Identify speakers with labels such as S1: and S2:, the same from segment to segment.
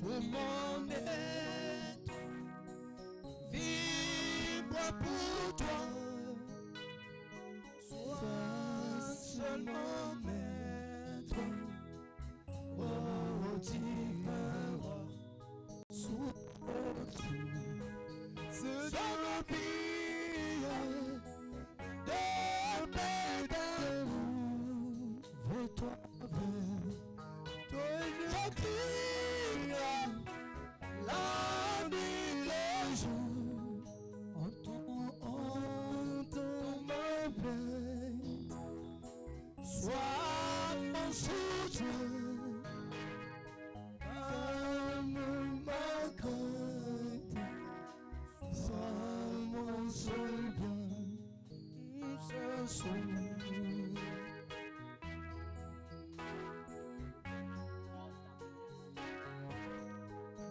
S1: Tout mon être vibre pour toi. Sois seulement maître. Oh, divin roi, sous ce empire de paix d'amour, vers toi, je crie la nuit, le jour, entends ma plainte, sois mon soutien, calme ma crainte, sois mon seul bien, ce soir.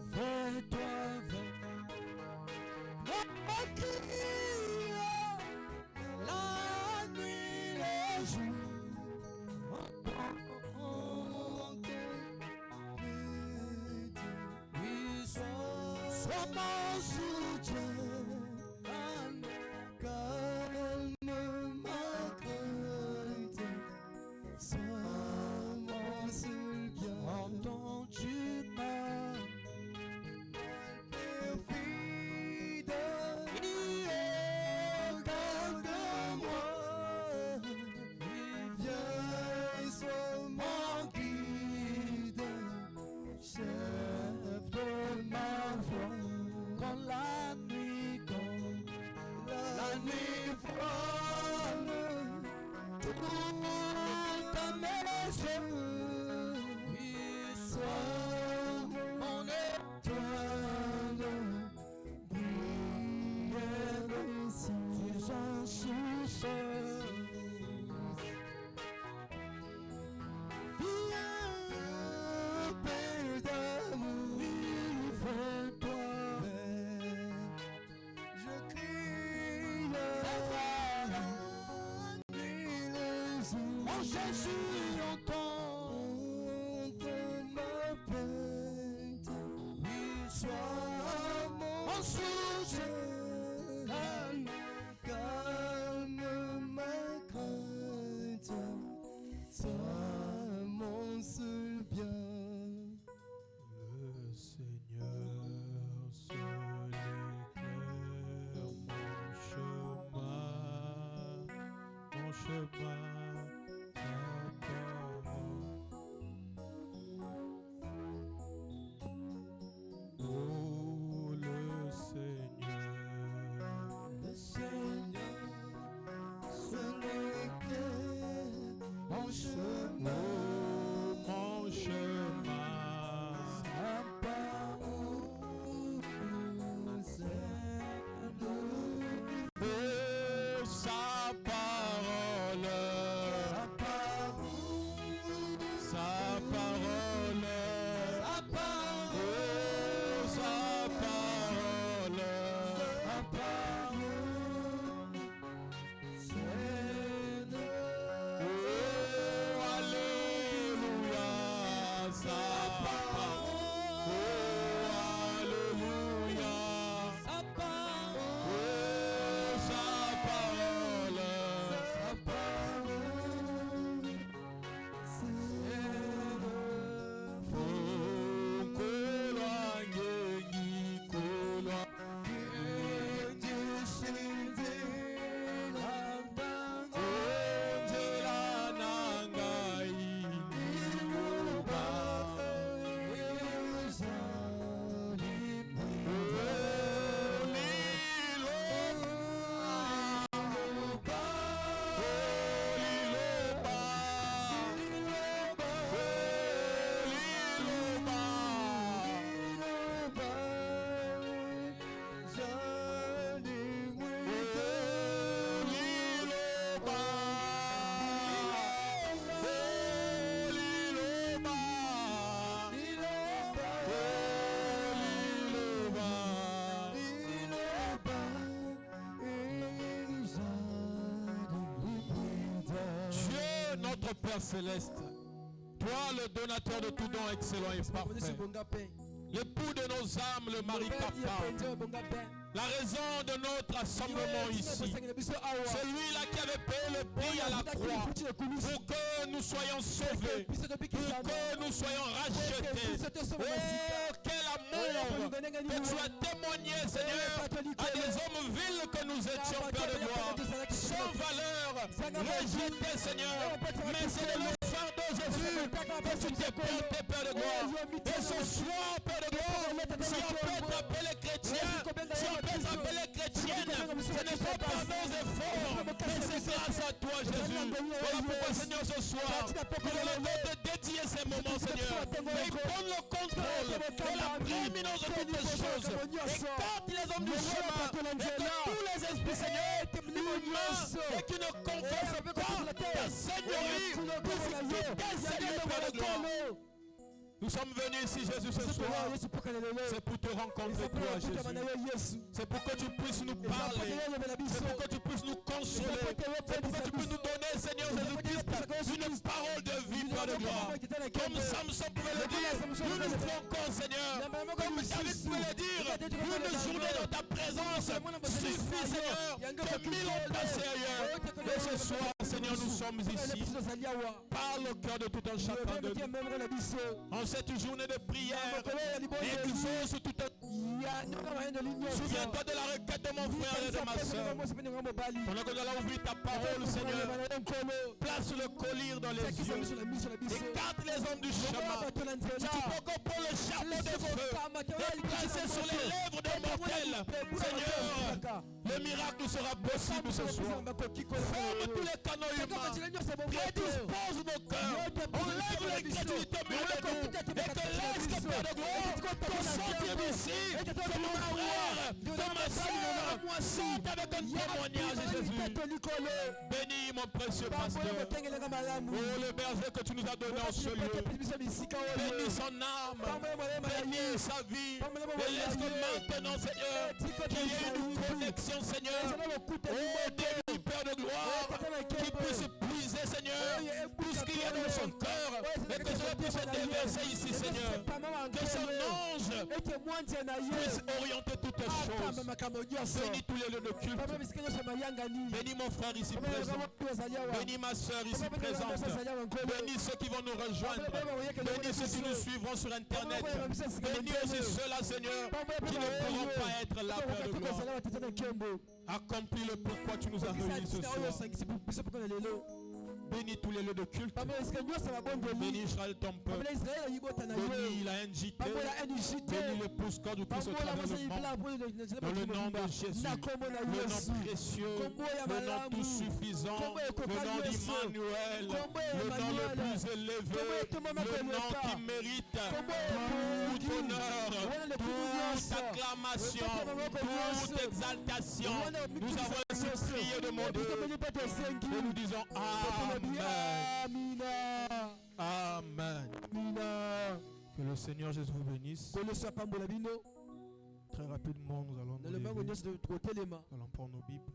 S1: Vers toi, moi crie la nuit, le jour, oui, sois mon soutien, calme ma crainte, sois mon seul bien, entends-tu ma Jésus, entends ma plainte. Oui, sois mon soutien, calme ma crainte, sois mon seul bien.
S2: Le Seigneur seul éclaire mon chemin.
S3: Père céleste, toi le donateur de tout don excellent et parfait,
S2: l'époux de nos âmes, le mari papa, la raison de notre assemblement ici, celui-là qui avait payé le prix à la croix pour que nous soyons sauvés, pour que nous soyons rachetés. Oh, quel amour que tu as témoigné, Seigneur, à des hommes vils que nous étions, Père de gloire, sans valeur, rejetés, Seigneur, mais c'est de le fardeau, Jésus, que tu t'es porté, Père de gloire. Et ce soir, Père de gloire, si on peut être appelé chrétien, si on peut être appelé chrétienne, ce n'est pas par nos efforts, mais c'est grâce à toi, Jésus. Voilà pourquoi, Seigneur, ce soir, nous allons te dédier ces moments, Seigneur. Mais prendre le contrôle de la prééminence de toutes les choses. Écarte les hommes du chemin et que tous les esprits, Seigneur, humains et qui ne confessent pas ta seigneurie, puissent quitter, Seigneur, Père de gloire. Nous sommes venus ici, Jésus, ce soir. C'est pour te rencontrer, toi, Jésus. C'est pour que tu puisses nous parler. C'est pour que tu puisses nous consoler. C'est pour que tu puisses nous donner, Seigneur Jésus-Christ, une parole de vie, Père de gloire. Comme Samson pouvait le dire, nous nous flanquons, Seigneur. Comme David pouvait le dire, une journée dans ta présence suffit, Seigneur, que 1000 ont passé ailleurs. Et ce soir, Seigneur, nous sommes ici. Parle au cœur de tout un chacun de nous. En cette journée de prière, exauce tout un... Souviens-toi de la requête de mon frère et de ma soeur. Pendant que nous allons ouvrir ta parole, Seigneur, place le collier dans les yeux. Écarte les hommes du chemin. Si tu peux comprendre le chapeau de feu et placer sur les lèvres des mortels, Seigneur, le miracle sera possible ce soir. Ferme tous les canaux humains. Prédispose nos cœurs. Enlève l'incrédulité muette et que laisse le Père de gloire pour sortir d'ici, que mon frère, que ma soeur sorte avec un témoignage, Jésus. Bénis mon précieux pasteur. Oh, le berger que tu nous as donné en ce lieu. Bénis son âme. Bénis sa vie. Et laisse que maintenant, Seigneur, qu'il y ait une connexion, Seigneur. Oh, bénis, Père de gloire, qu'il puisse puiser, Seigneur, tout ce qu'il y a dans son cœur et que cela puisse être déversé ici, Seigneur. Que son ange puisse orienter toutes les choses. Bénis tous les lieux de culte. Bénis mon frère ici présent. Bénis ma soeur ici présente. Bénis ceux qui vont nous rejoindre. Bénis ceux qui nous suivront sur Internet. Bénis aussi ceux-là, Seigneur, qui ne pourront pas être là, Père de gloire. Accomplis le pourquoi tu nous as réunis ce soir. Bénis tous les lieux de culte. Bénis Israël ton peuple. Bénis la NJT. Bénis le pouce-corps du Christ au travers le monde. Dans le nom de Jésus. Le nom précieux. Le nom tout suffisant. Le nom d'Immanuel. Le nom le plus élevé. Le nom qui mérite tout honneur, toute acclamation, toute exaltation. Nous avons ainsi prié de mon Dieu. Et nous disons Amen. Amen. Que le Seigneur Jésus vous bénisse. Très rapidement, nous allons nous lever. Nous allons prendre nos Bibles.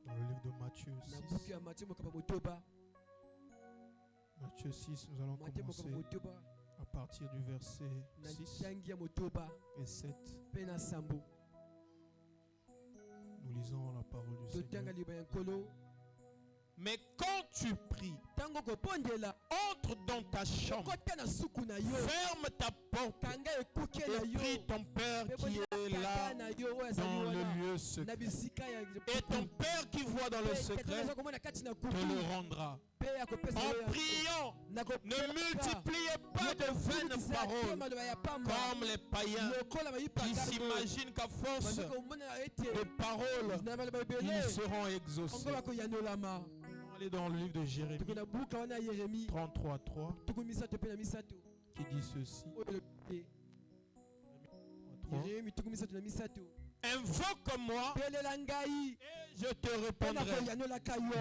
S2: Dans le livre de Matthieu 6. Matthieu 6, nous allons commencer à partir du verset 6 et 7. Nous lisons la parole du Seigneur. Mais quand tu pries, entre dans ta chambre, ferme ta porte et prie ton Père qui est là dans le lieu secret. Et ton Père qui voit dans le secret te le rendra. En priant, ne multipliez pas de vaines paroles comme les païens qui s'imaginent qu'à force de paroles, ils seront exaucés. Allez dans le livre de Jérémie 33:3 qui dit ceci. Invoque-moi et je te répondrai.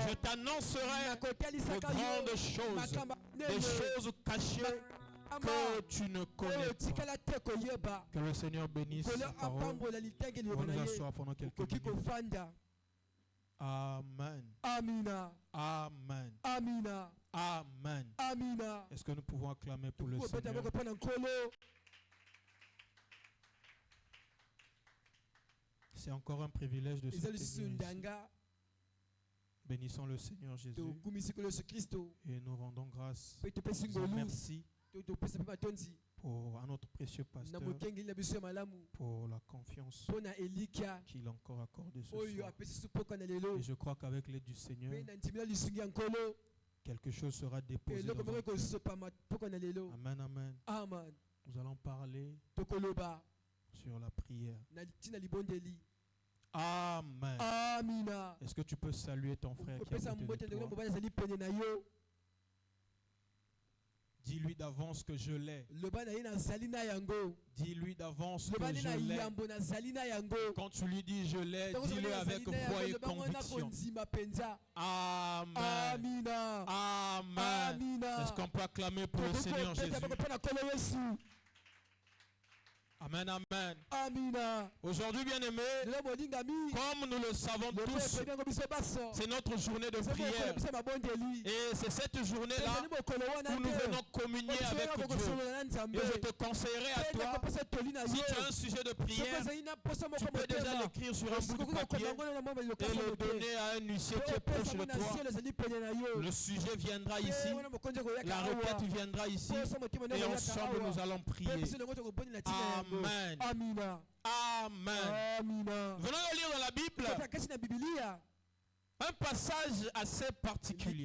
S2: Je t'annoncerai de grandes choses, des choses cachées que tu ne connais pas. Que le Seigneur bénisse sa parole. On nous asseoir pendant quelques minutes. Amen.
S1: Amina.
S2: Amen.
S1: Amina.
S2: Amen.
S1: Amina.
S2: Est-ce que nous pouvons acclamer pour le Seigneur? C'est encore un privilège de se tenir ici. Bénissons le Seigneur Jésus et nous rendons grâce. Merci pour à notre précieux pasteur pour la confiance qu'il a encore accordée ce soir. Et je crois qu'avec l'aide du Seigneur, quelque chose sera déposé dans notre cœur. Amen, amen.
S1: Amen.
S2: Nous allons parler sur la prière. Amen.
S1: Amina.
S2: Est-ce que tu peux saluer ton frère qui est à côté de toi? Dis-lui d'avance que je l'ai. Dis-lui d'avance que je l'ai. Quand tu lui dis je l'ai, dis-le avec foi et conviction. Amen. Amen. Est-ce qu'on peut acclamer pour le Seigneur Jésus? Amen, amen.
S1: Amina.
S2: Aujourd'hui, bien-aimés, comme nous le savons tous, c'est notre journée de prière. Et c'est cette journée-là où nous venons communier avec Dieu. Et je te conseillerais à toi, si tu as un sujet de prière, tu peux déjà l'écrire sur un bout de papier et le donner à un huissier qui est proche de toi. Le sujet viendra ici, la requête viendra ici, et ensemble nous allons prier. Amen.
S1: Amina.
S2: Amen.
S1: Amina.
S2: Venons de lire dans la Bible un passage assez particulier.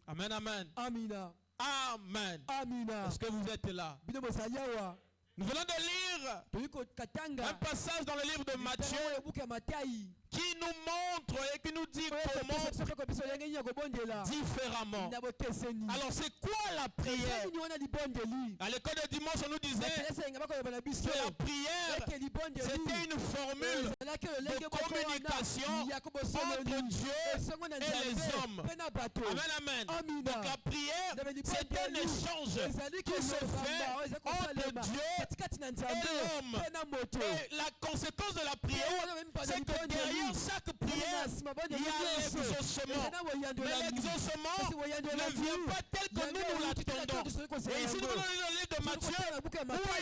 S2: Amen, amen.
S1: Amina.
S2: Amen.
S1: Amina.
S2: Est-ce que vous êtes là? Nous venons de lire un passage dans le livre de Matthieu qui nous montre et qui nous dit comment différemment. Alors c'est quoi la prière? À l'école de dimanche on nous disait que la prière c'était une formule de communication entre Dieu et les hommes. Amen, amen. Donc la prière c'est un échange qui se fait entre Dieu et l'homme. Et la conséquence de la prière c'est que derrière chaque prière, il y a l'exaucement. Mais l'exaucement ne vient pas tel que nous l'attendons. Et ici, nous venons le livre de Matthieu où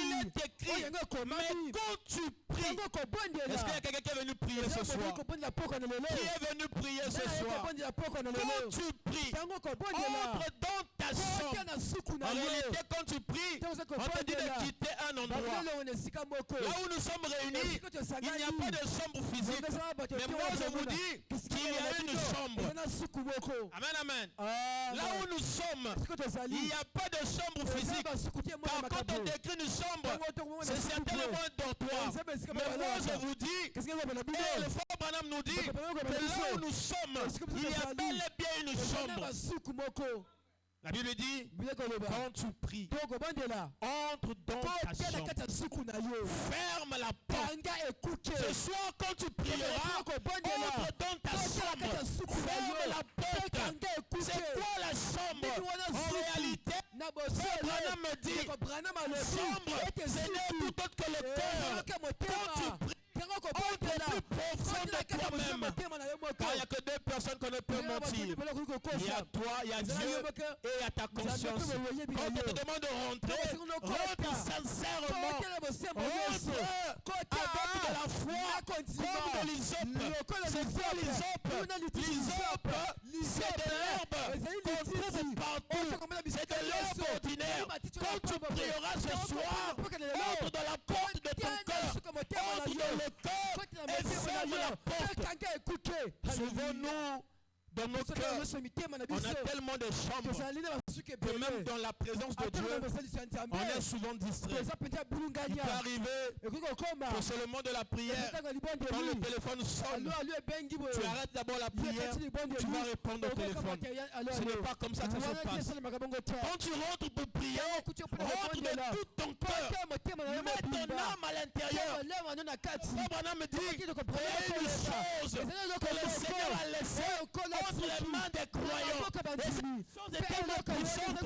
S2: il est écrit, mais quand tu pries, est-ce qu'il y a quelqu'un qui est venu prier ce soir? Qui est venu prier ce soir? Quand tu pries, entre dans ta chambre. En réalité, quand tu pries, on te dit de quitter un endroit. Là où nous sommes réunis, il n'y a pas de chambre physique. Mais moi je vous dis qu'il y a une chambre. Amen, amen. Là où nous sommes, il n'y a pas de chambre physique. Car quand on décrit une chambre, c'est certainement un dortoir. Mais moi je vous dis, et le frère Branham nous dit, que là où nous sommes, il y a bel et bien une chambre. La Bible dit, quand tu pries, entre dans ta chambre, ferme la porte. Ce soir, quand tu prieras, entre dans ta chambre, ferme la porte. C'est quoi la chambre? En réalité, Branham me dit, chambre, ce n'est tout autre que le cœur. Quand tu pries, entre plus profond de toi-même. Car il n'y a que deux personnes qu'on ne peut mentir. Il y a toi, il y a Dieu et il y a ta conscience. Quand on te demande de rentrer, rentre sincèrement. Rentre avec de la foi comme de l'hysope. C'est quoi l'hysope? L'hysope, c'est de l'herbe qu'on trouve partout. C'est de l'herbe ordinaire. Quand tu prieras ce soir, entre dans la porte de ton cœur. Entre dans le cœur et ferme la porte. Souvent-nous, dans nos cœurs, on a tellement de chambres que même dans la présence de Dieu, on est souvent distrait. Il peut arriver que c'est le moment de la prière, quand le téléphone sonne, tu arrêtes d'abord la prière, tu vas répondre au téléphone. Ce n'est pas comme ça que ça se passe. Quand tu rentres pour prier, rentre de tout ton cœur, mets ton âme à l'intérieur. Abraham me dit, il y a une chose que le Seigneur a laissée entre les mains des croyants. Et ces choses est tellement puissante. Et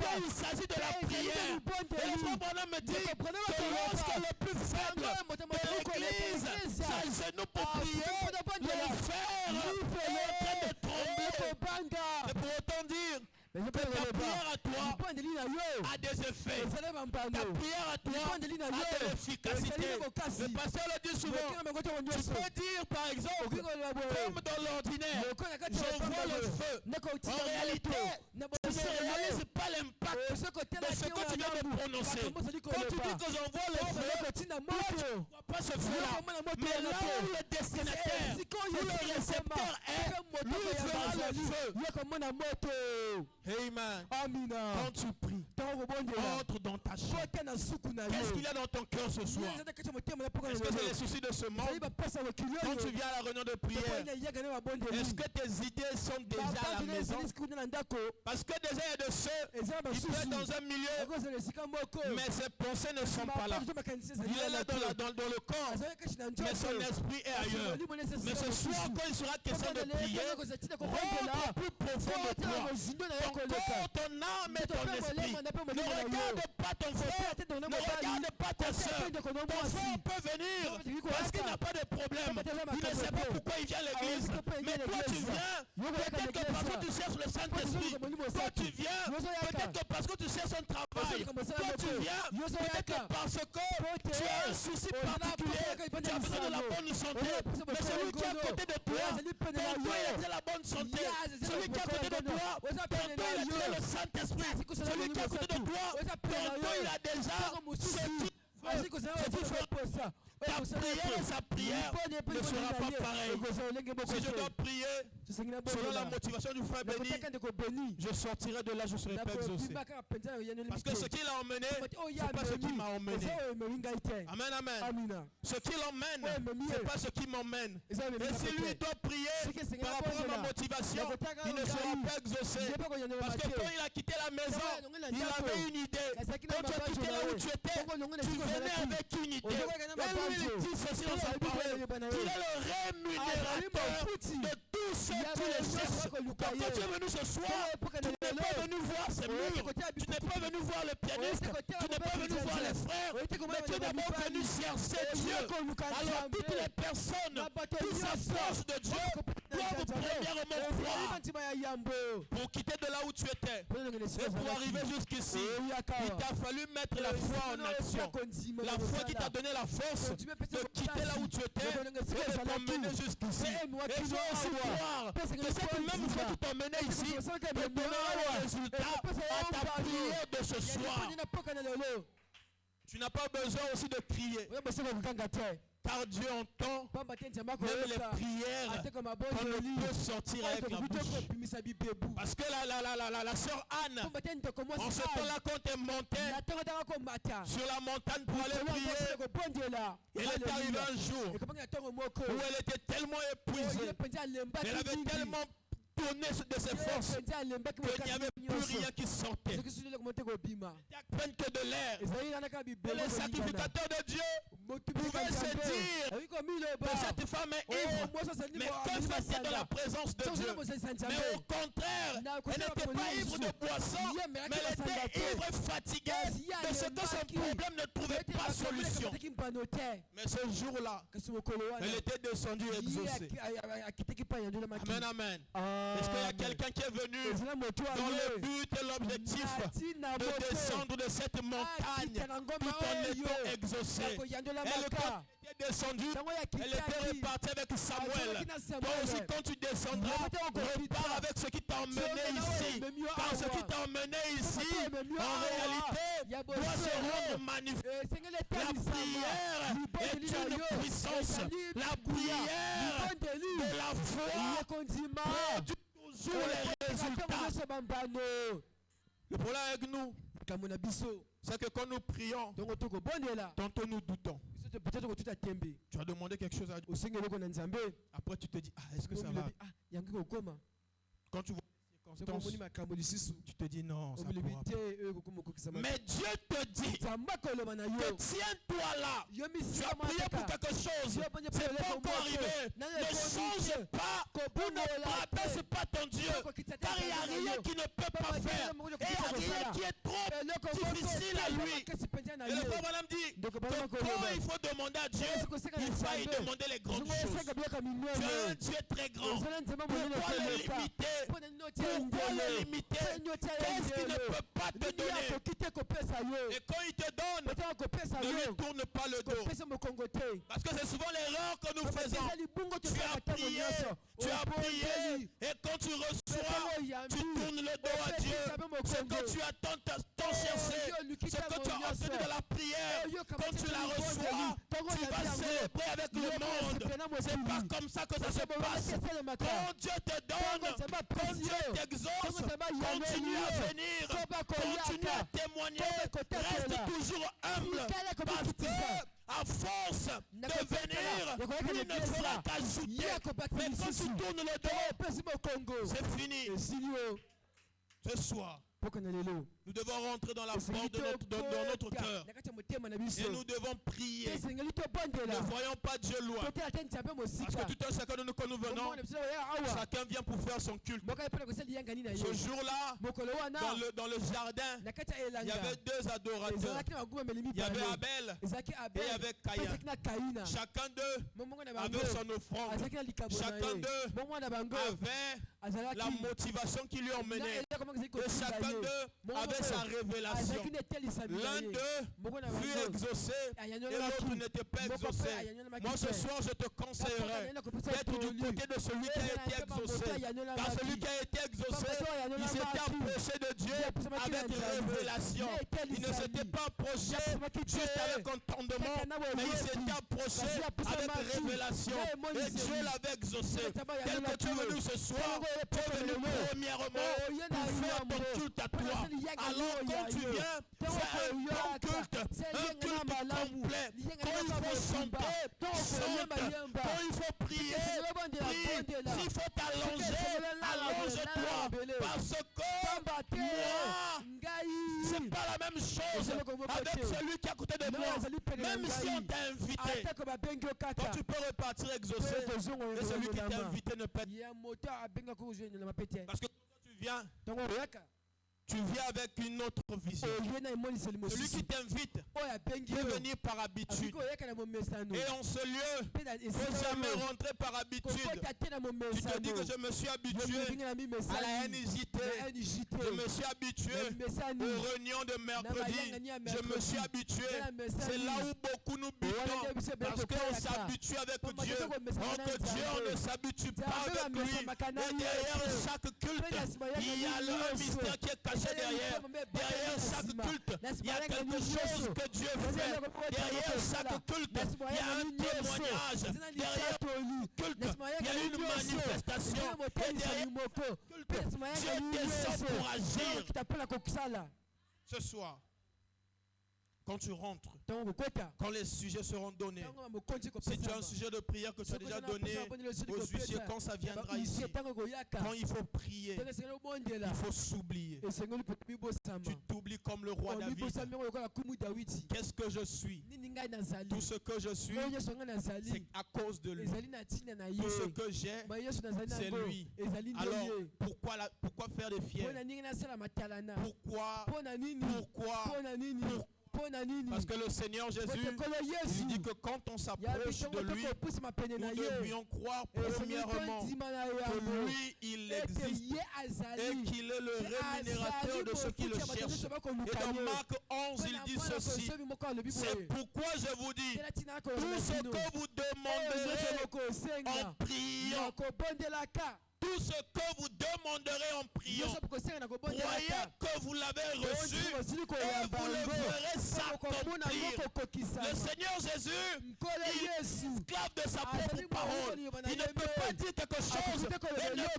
S2: quand il s'agit de la prière, et le frère Branham me dit que lorsque le plus faible de l'église s'agenouille pour prier, l'enfer est en train de trembler. Et pour autant dire que ta prière à toi a des effets. Ta prière à toi a de l'efficacité. Le pasteur le dit souvent. Tu peux dire par exemple, comme dans l'ordinaire, j'envoie le feu. En réalité, tu ne réalises pas l'impact de ce que tu viens de prononcer. Quand tu dis que j'envoie le feu, tu ne vois pas ce feu-là. Mais là où le destinataire, où le récepteur est, lui fera le feu. Amen. Quand tu pries, entre dans ta chambre. Qu'est-ce qu'il y a dans ton cœur ce soir? Est-ce que c'est les soucis de ce monde? Quand tu viens à la réunion de prière, est-ce que tes idées sont déjà à la maison? Parce que déjà il y a de ceux qui peuvent être dans un milieu, mais ses pensées ne sont pas là. Il est là dans le corps, mais son esprit est ailleurs. Mais ce soir, quand il sera question de prier, rentre plus profond de toi. Ton corps, ton âme et ton esprit. Ne regarde pas ton frère, ne regarde pas ta soeur. Ton frère peut venir parce qu'il n'a pas de problème. Il ne sait pas pourquoi il vient à l'église. Mais toi tu viens, peut-être que parce que tu cherches le Saint-Esprit. Toi tu viens, peut-être que parce que tu cherches un travail. Toi tu viens, peut-être que parce que tu as un souci particulier. Tu as besoin de la bonne santé. Mais celui qui est à côté de toi, ton corps est de la bonne santé. Celui qui est à côté de toi, ton corps est le Saint-Esprit. Celui qui est à côté de toi, ton corps il a déjà ta prière et sa prière ne sera pas pareille. Si je dois prier selon la motivation du frère béni, je sortirai de là, je ne serai pas exaucé. Parce que ce qu'il a emmené, ce n'est pas ce qui m'a emmené. Amen, amen. Ce qu'il emmène, ce n'est pas ce qui m'emmène. Et si lui doit prier par rapport à ma motivation, il ne sera pas exaucé. Parce que quand il a quitté la maison, il avait une idée. Quand tu as quitté là où tu étais, tu venais avec une idée. Et lui, il dit ceci dans sa parole. Il est le rémunérateur de tous ceux qui le cherchent. Quand tu es venu ce soir, tu n'es pas venu voir ces murs. Tu n'es pas venu voir le pianiste. Tu n'es pas venu voir les frères. Mais tu es d'abord venu chercher Dieu. Alors toutes les personnes qui s'approchent de Dieu doivent premièrement croire. Pour quitter de là où tu étais et pour arriver jusqu'ici, il t'a fallu mettre la foi en action. La foi qui t'a donné la force de quitter là où tu étais et de t'emmener jusqu'ici. Et il faut aussi croire que cette même foi qui t'a mené ici te donnera le résultat à ta prière de ce soir. Tu n'as pas besoin aussi de crier. Car Dieu entend même les prières qu'on ne peut sortir avec la bouche. Parce que la sœur Anne, en ce temps-là, quand elle montait sur la montagne pour aller prier, elle est arrivée un jour où elle était tellement épuisée, elle avait tellement tourné de ses forces qu'il n'y avait plus rien qui sortait. À peine que de l'air. Et les sacrificateurs de Dieu pouvaient se dire que cette femme est ivre. Mais que fait-elle dans la présence de Dieu? Mais au contraire, elle n'était pas ivre de boisson, mais elle était ivre et fatiguée de ce que son problème ne trouvait pas solution. Mais ce jour-là, elle était descendue exaucée. Amen, amen. Est-ce qu'il y a quelqu'un qui est venu dans le but et l'objectif de descendre de cette montagne tout en étant exaucé? Elle était descendue, elle était repartie avec Samuel. Toi aussi quand tu descendras, repars avec ce qui t'a emmené ici. Car ce qui t'a emmené ici, en réalité, doit se rendre manifeste. La prière est une puissance. La prière de la foi produit toujours les résultats. Le problème avec nous, c'est que quand nous prions, tantôt nous doutons. Tu as demandé quelque chose à Dieu. Après tu te dis, est-ce que ça va? Quand tu vois circonstance, tu te dis non, ça pourra pas. Mais Dieu te dit que tiens-toi là. Tu as prié pour quelque chose, c'est pas encore arrivé. Ne change pas ou ne rabaisse pas ton Dieu, car il n'y a rien qui ne peut pas faire. Et il n'y a rien qui est trop difficile à lui. Et le frère Branham dit que quand il faut demander à Dieu, il faut y demander les grandes choses. Tu es un Dieu très grand. Pourquoi le limiter? Pourquoi le limiter? Qu'est-ce qu'il ne peut pas te donner? Et quand il te donne, ne lui tourne pas le dos. Parce que c'est souvent l'erreur que nous faisons. Tu as prié, et quand tu reçois, tu tournes le dos à Dieu. Ce que tu attends, tant cherché, ce que tu as obtenu de la prière, quand tu la reçois, tu vas célébrer avec le monde. C'est pas comme ça que ça se passe. Quand Dieu te donne, quand Dieu t'exauce, continue à venir, continue à témoigner, reste toujours humble, parce que à force de venir, il ne fera qu'ajouter. Mais quand tu tournes le dos, c'est fini. Ce soir, nous devons rentrer dans la porte de notre cœur. Et nous devons prier. Ne voyons pas Dieu loin. Parce que tout un chacun de nous, quand nous venons, chacun vient pour faire son culte. Ce jour-là, dans le jardin, il y avait deux adorateurs. Il y avait Abel et il y avait Caïn. Chacun d'eux avait son offrande. Chacun d'eux avait la motivation qui lui emmenait. Et chacun d'eux avait sa révélation. L'un d'eux fut exaucé et l'autre n'était pas exaucé. Moi ce soir je te conseillerais d'être du côté de celui qui a été exaucé. Car celui qui a été exaucé, il s'était approché de Dieu avec révélation. Il ne s'était pas approché juste avec entendement, mais il s'était approché avec révélation. Et Dieu l'avait exaucé. Tel que tu es venu ce soir, tu es venu premièrement pour faire ton culte à toi. Alors quand tu viens faire un culte complet, quand il faut chanter, chante. Quand il faut prier, prie. S'il faut t'allonger, allonge-toi. Parce que moi, c'est pas la même chose avec celui qui est à côté de moi. Même si on t'a invité, quand tu peux repartir exaucé, et celui qui t'a invité ne peut pas. Parce que quand tu viens avec une autre vision. Celui qui t'invite peut venir par habitude. Et en ce lieu, il ne faut jamais rentrer par habitude. Tu te dis que je me suis habitué à la NJT. Je me suis habitué aux réunions de mercredi. Je me suis habitué. C'est là où beaucoup nous butons. Parce qu'on s'habitue avec Dieu. Or que Dieu, on ne s'habitue pas avec lui. Et derrière chaque culte, il y a un mystère qui est caché derrière chaque culte, il y a quelque chose que Dieu fait. Derrière chaque culte, il y a un témoignage. Derrière culte, il y a une manifestation. Et derrière culte, Dieu descend pour agir. Ce soir, quand tu rentres, quand les sujets seront donnés, si tu as un sujet de prière que tu as déjà donné aux huissiers, quand ça viendra ici, quand il faut prier, il faut s'oublier. Tu t'oublies comme le roi David. Qu'est-ce que je suis? Tout ce que je suis, c'est à cause de lui. Tout ce que j'ai, c'est lui. Alors, pourquoi faire des fiers? Pourquoi? Parce que le Seigneur Jésus il dit que quand on s'approche de lui, nous devions croire premièrement que lui, il existe et qu'il est le rémunérateur de ceux qui le cherchent. Et dans Marc 11, il dit ceci: c'est pourquoi je vous dis, tout ce que vous demanderez en priant, tout ce que vous demanderez en priant, croyez que vous l'avez reçu et vous le verrez s'accomplir. Le Seigneur Jésus, il est esclave de sa propre parole. Il ne peut pas dire quelque chose et ne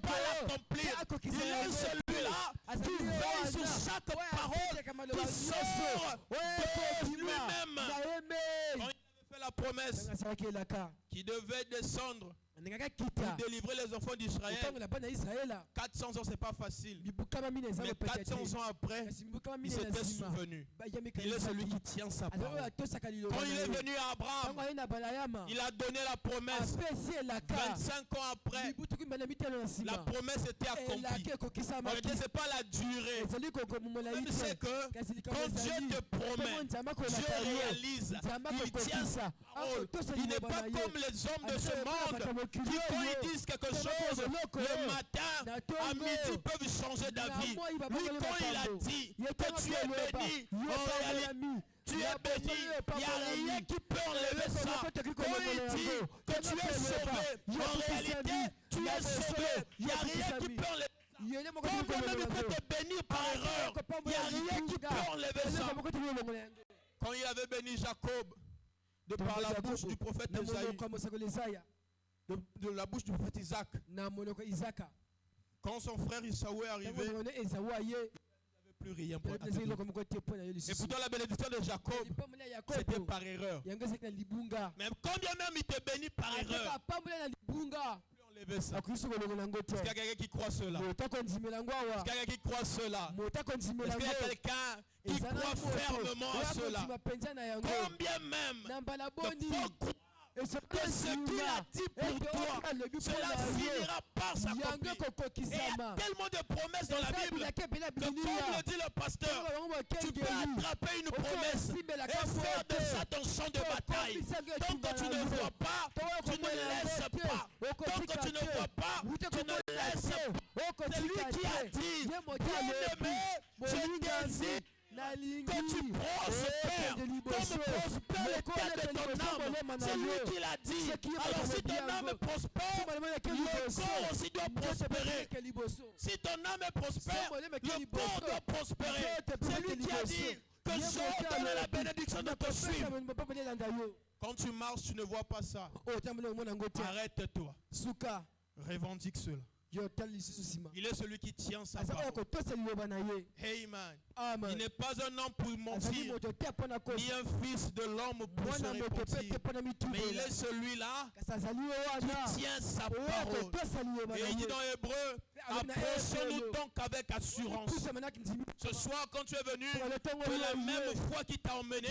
S2: pas l'accomplir. Il est celui-là qui veille sur chaque parole qui sort de lui-même. Quand il avait fait la promesse qui devait descendre pour délivrer les enfants d'Israël. 400 ans, c'est pas facile. Mais 400 ans après, il s'était souvenu. Il est celui qui tient sa parole. Quand il est venu à Abraham, il a donné la promesse. 25 ans après, la promesse était accomplie. Regardez, c'est pas la durée. Même c'est que quand Dieu te promet, Dieu réalise. Il tient sa parole. Il n'est pas comme les hommes de ce monde qui, quand ils disent quelque chose, le matin, à midi, peuvent changer d'avis. Lui, quand il a dit que tu es béni, en réalité, tu es béni, il n'y a rien qui peut enlever ça. Quand il dit que tu es sauvé, en réalité, tu es sauvé, il n'y a rien qui peut enlever ça. Quand même il peut te bénir par erreur, il n'y a rien qui peut enlever ça. Quand il avait béni Jacob, de par la bouche du prophète Esaïe, de la bouche du prophète Isaac, quand son frère Isaou est arrivé, il n'avait plus rien pour atteindre. Et pourtant la bénédiction de Jacob, c'était par erreur. Mais quand bien même il te bénit par erreur, enlever ça. Est-ce qu'il y a quelqu'un qui croit cela? Est-ce qu'il y a quelqu'un qui croit cela? Est-ce qu'il y a quelqu'un qui croit fermement à cela? Combien même de faut croire que ce qu'il a dit pour toi, cela finira par s'accomplir. Et il y a tellement de promesses dans la Bible que, comme le dit le pasteur, tu peux attraper une promesse et faire de ça ton champ de bataille. Tant que tu ne vois pas, tu ne laisses pas. Tant que tu ne vois pas, tu ne laisses pas. C'est lui qui a dit, bien-aimé, je désire que tu prospères comme prospère l'état de ton âme. C'est lui qui l'a dit. Alors si ton âme prospère, le corps aussi doit prospérer. Si ton âme est prospère, le corps doit prospérer. C'est lui qui a dit que je donne la bénédiction de te suivre. Quand tu marches, tu ne vois pas ça. Arrête-toi. Revendique cela. Il est celui qui tient sa parole. Amen. Il n'est pas un homme pour mentir, ni un fils de l'homme pour se repentir. Mais il est celui-là qui tient sa parole. Et il dit dans Hébreu, approchons-nous donc avec assurance. Ce soir, quand tu es venu, que la même foi qui t'a emmené,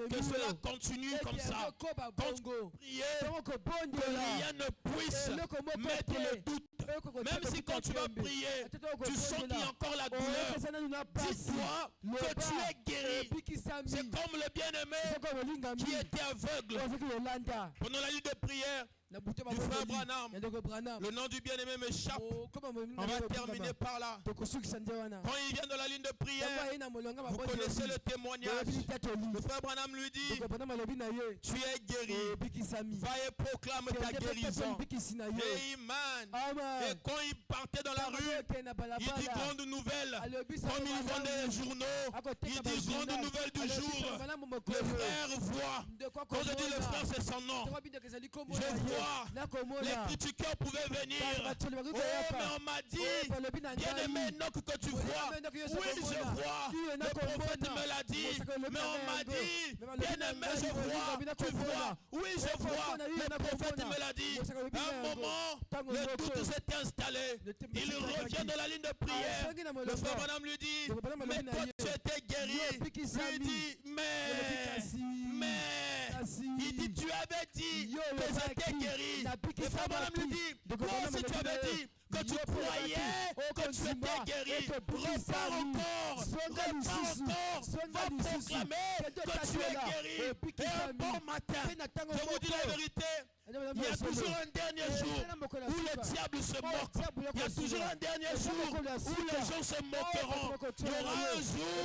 S2: que cela continue comme ça. Quand tu pries, que rien ne puisse mettre le doute. Même si quand tu vas prier, tu sens qu'il y a encore la douleur, dis-toi que tu es guéri. C'est comme le bien-aimé qui était aveugle. Pendant la nuit de prière du frère Branham, le nom du bien-aimé m'échappe. On va terminer par là. Quand il vient dans la ligne de prière, vous connaissez le témoignage. Le frère Branham lui dit, tu es guéri, va et proclame ta guérison. Amen. Et quand il partait dans la rue, il dit grande nouvelle. Comme il vendait les journaux, il dit grande nouvelle du jour. Le frère voit. Quand je dis le frère, c'est son nom. Je vois. Les critiqueurs pouvaient venir. Oh, mais on m'a dit, bien-aimé, Enoch, que tu vois. Oui, je vois. Le prophète me l'a dit. Mais on m'a dit, bien-aimé, je vois. Tu vois. Oui, je vois. Le prophète me l'a dit. À un moment, le doute s'est installé. Il revient dans la ligne de prière. Le frère Branham lui dit, mais toi, tu étais guéri. Lui dit, mais, il dit, tu avais dit que j'étais guéri. Le frère Branham lui dit, toi aussi tu avais dit que tu croyais que tu étais guéri. Repars encore, va proclamer que tu es guéri. Et un bon matin, je vous dis la vérité, il y a toujours un dernier jour où le diable se moque. Il y a toujours un dernier jour où les gens se moqueront. Il y aura un jour,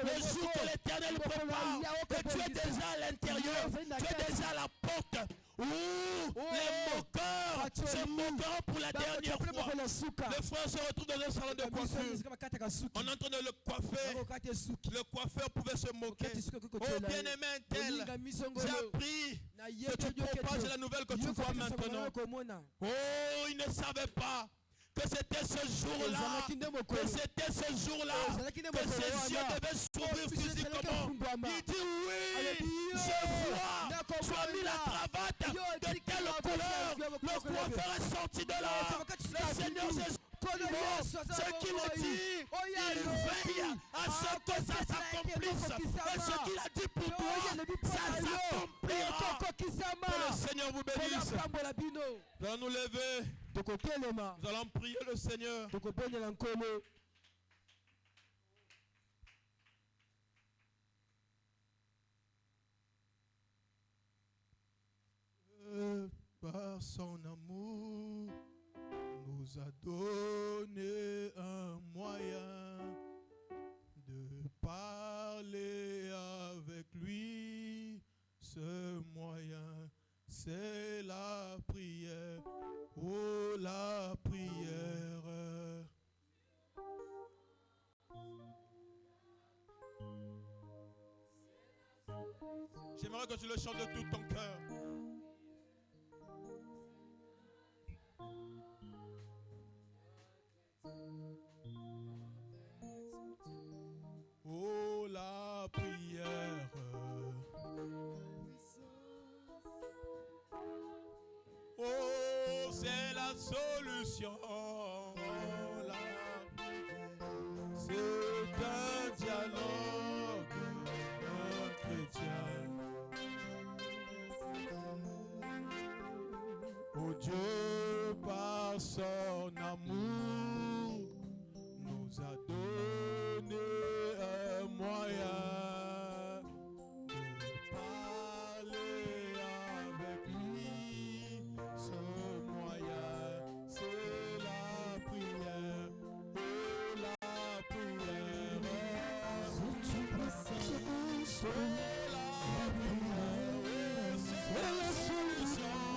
S2: le jour que l'Éternel prépare, que tu es déjà à l'intérieur, tu es déjà à la porte. Où les moqueurs se moqueront pour la dernière fois. Le frère se retrouve dans un salon de coiffure. On est en train de le coiffer. Le coiffeur pouvait se moquer. Oh bien-aimé tel, j'ai appris que tu propages la nouvelle que tu vois maintenant. Oh, il ne savait pas que c'était ce jour-là, que c'était ce jour-là, que ses yeux devaient s'ouvrir physiquement. Il dit oui, je vois, tu as mis la cravate de quelle couleur le coiffeur est sorti de là. Le Seigneur Jésus, ce qu'il a dit, il veille à ce que ça s'accomplisse. Et ce qu'il a dit pour toi, ça s'accomplira. Que le Seigneur vous bénisse. Nous allons nous lever. Nous allons prier le Seigneur. Par son amour, nous a donné un moyen de parler avec lui. Ce moyen, c'est la prière. Oh, la prière. J'aimerais que tu le chantes de tout ton cœur. Oh, la prière. Oh, c'est la solution. C'est un dialogue chrétien. Oh Dieu, par son amour, nous a donné un moyen de parler avec lui. Ce moyen, c'est la prière. Oh, la prière. Si tu peux c'est la prière. C'est la solution.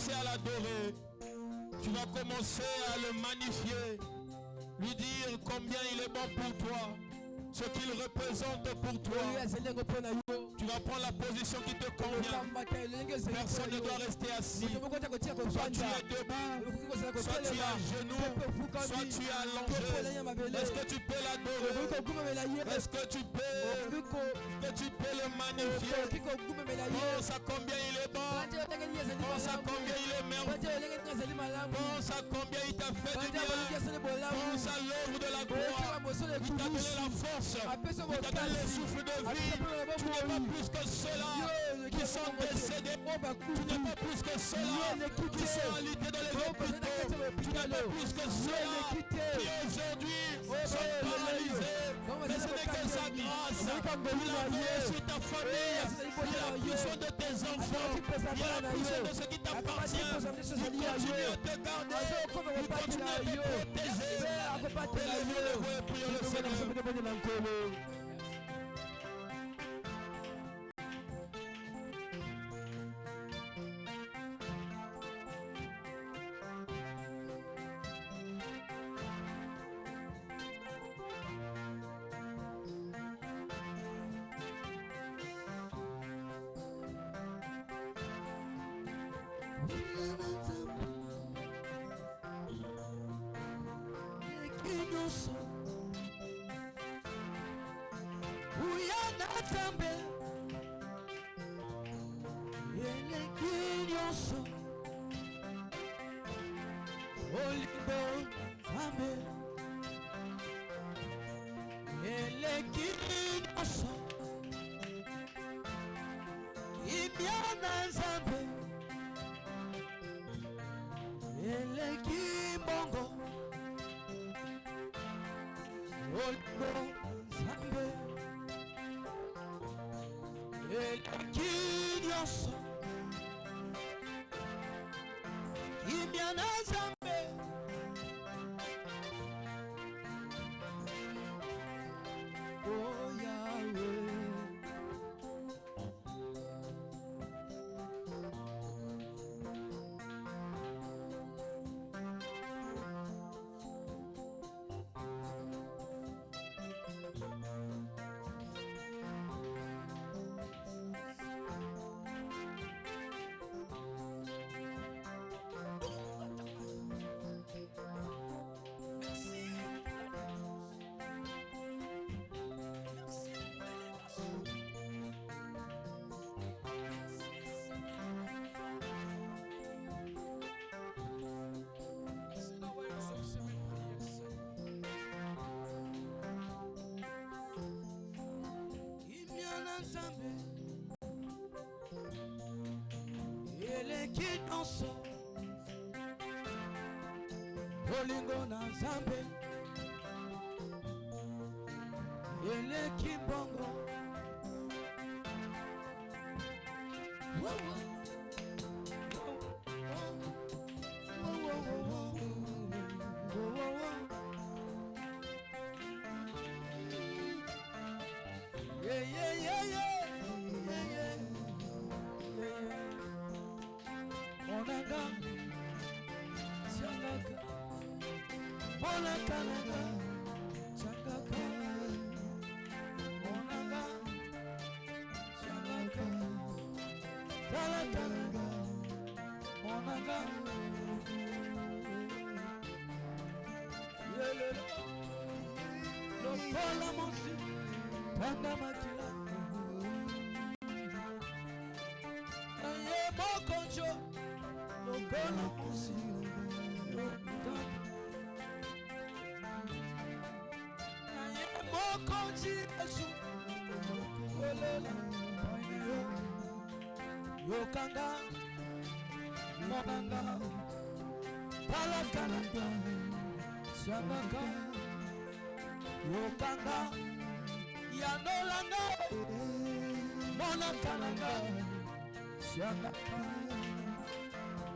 S2: À l'adorer, tu vas commencer à le magnifier, lui dire combien il est bon pour toi, ce qu'il représente pour toi. Tu vas prendre la position qui te convient. Personne ne doit rester assis. Soit tu es debout, soit tu es à genoux, soit tu es allongé. Est-ce que tu peux l'adorer? Est-ce que tu peux le magnifier? Pense à combien il est bon. Pense à combien il est merveilleux. Pense à combien il t'a fait du bien. Pense à l'œuvre de la gloire. Il t'a donné la force. Il t'a donné le souffle de vie. Tu n'es pas plus que ceux-là qui sont décédés. Tu n'es pas plus que ceux-là qui sont en lité dans les hôpitaux. Tu n'es pas plus que ceux-là qui aujourd'hui sont paralysés. Mais ce n'est que sa grâce. Il a veillé sur ta famille. Il a pris soin de tes enfants. Il a pris soin de ce qui t'appartient. Il continue à te garder. Il continue à te protéger. Élevons les voix et prions le Seigneur.
S1: na nzambe eleki nyonso bolingo na nzambe eleki bongo Yokanga monanga palakanga siangaka yokanga yanolanga monakanga siangaka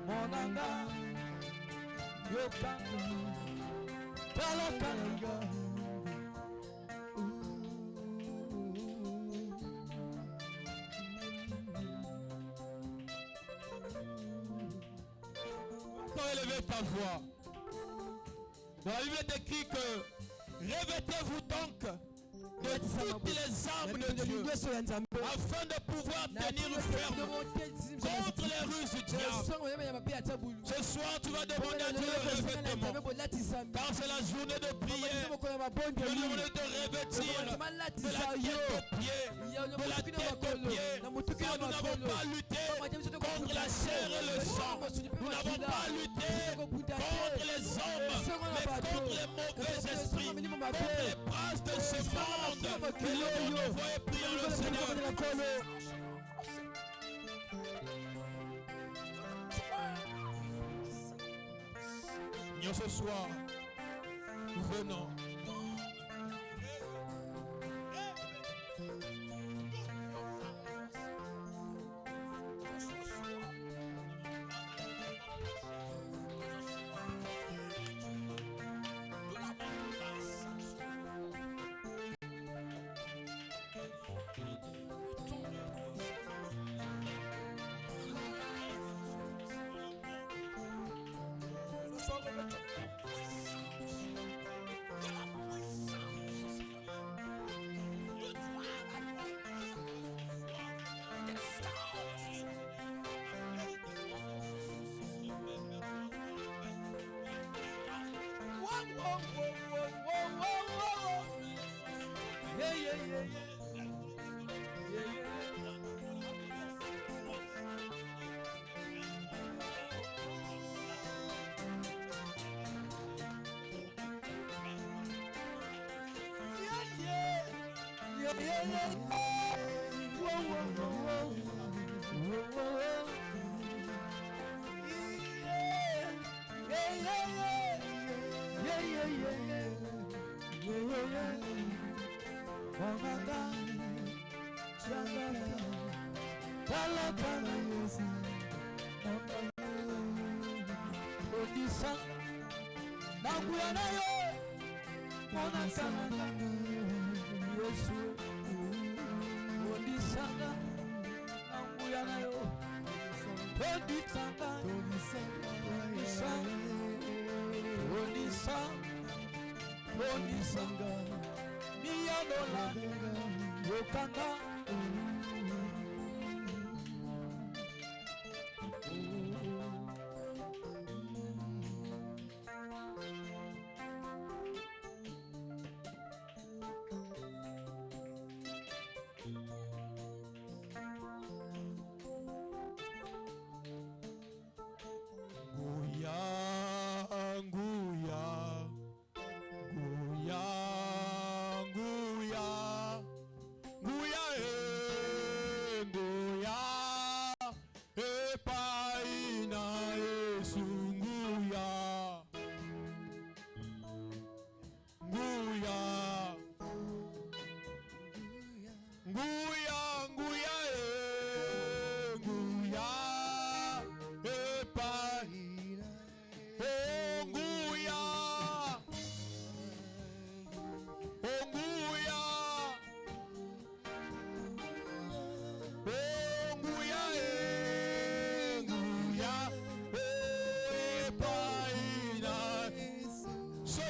S1: monanga yokanga palakanga.
S2: Élevez ta voix. Dans la Bible est écrit que revêtez-vous donc de toutes les armes de Dieu afin de pouvoir tenir ferme contre les ruses du diable. Ce soir, tu vas demander à Dieu le revêtement. Car c'est la journée de prière. Tu vas demander de revêtir de la tête aux pieds. Car nous n'avons pas lutté contre la chair et le sang. Nous n'avons pas lutté contre les hommes, mais contre les mauvais esprits, contre les princes de ce monde. Que le monde envoie prier le Seigneur. Seigneur, ce soir, venons. Nguya,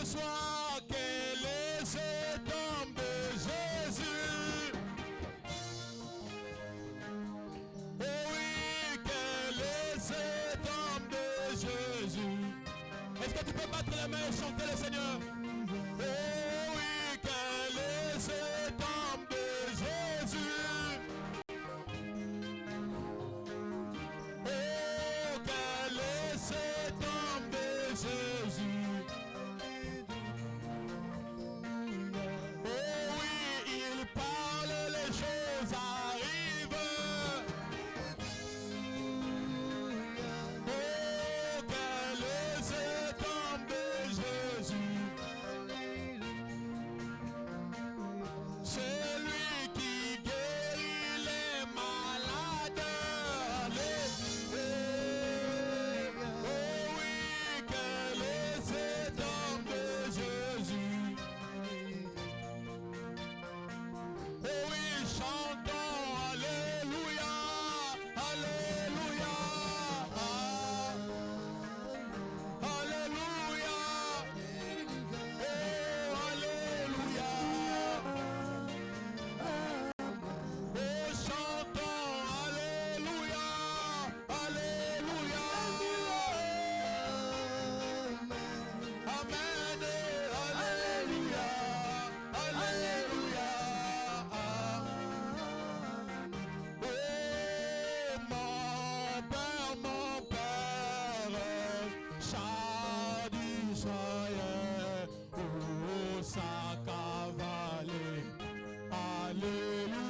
S2: soir que les hommes de Jésus. Oh oui, que les hommes de Jésus. Est-ce que tu peux battre les mains et chanter le Seigneur? Oh oui, que les hommes de Jésus. Oh, que les hommes de Jésus. Oh oui, il parle, les choses arrivent. Oh, que les hommes de Jésus. C'est lui qui guérit les malades. Oh oui, que les hommes de Jésus. Oh oui, chantons Alléluia, Alléluia, Alléluia, oh Alléluia, oh chantons Alléluia, Alléluia, Amen, Alléluia, Alléluia. Oh mon Père, chant d'Israël, oh sa cavalier, Alléluia.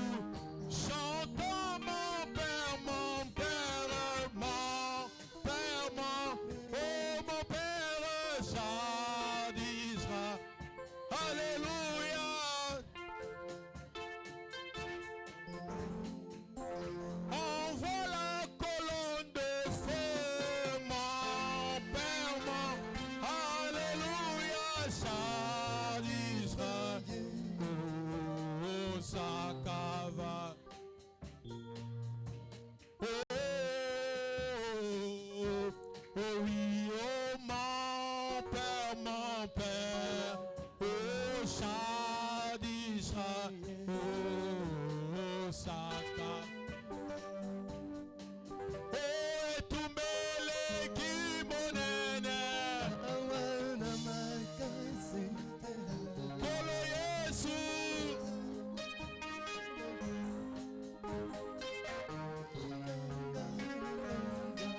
S2: Chantons mon Père, mon Père, mon Père, mon Père, chant d'Israël, Alléluia. Envoie la colonne de feu, mon Père, Alléluia, chant d'Israël, oh, sa cavale. Oh oui, oh mon Père, oh, chant d'Israël, oh, sa cavale. Oh, tumbele kimonene, Kolo Yesu.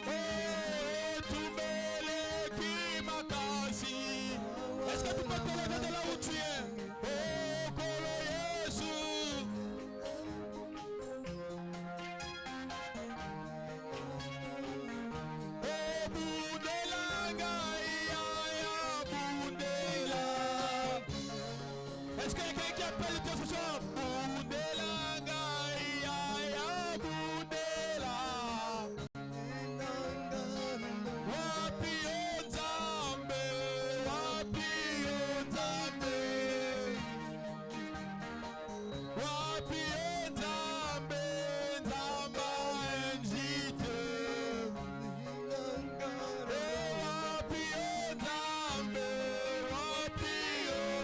S2: Oh, tumbele kimakasi. Est-ce que tu peux te lever de là où tu es? Oh, Kolo Yesu. Oh, Bundela, Gaïa, Bundela. Est-ce qu'il y a quelqu'un qui appelle Dieu ce soir? Bundela, Gaïa, Bundela. Wapi Nzambe, wapi Nzambe. Wapi Nzambe, Nzamba njite. Wapi Nzambe, wapi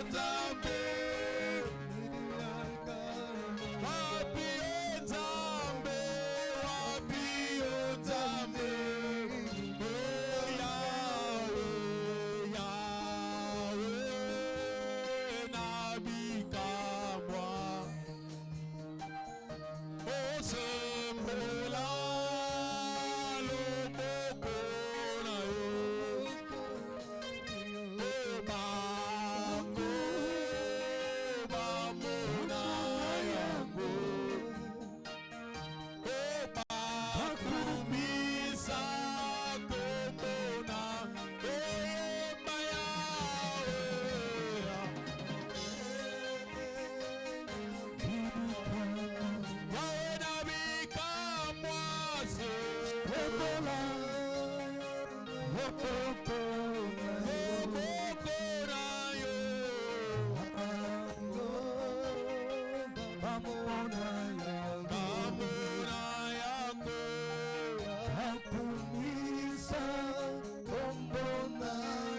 S2: Nzambe. Wapi Nzambe, wapi Nzambe. Oh Yahweh, Yahweh, nabikamwa. Oh sembola loboko na yo. Oh bango bamona yango. Oh bakumisa komona. Oh yemba Yahweh. Yahweh nabikamwa se. Loboko na yo. Bamona yango.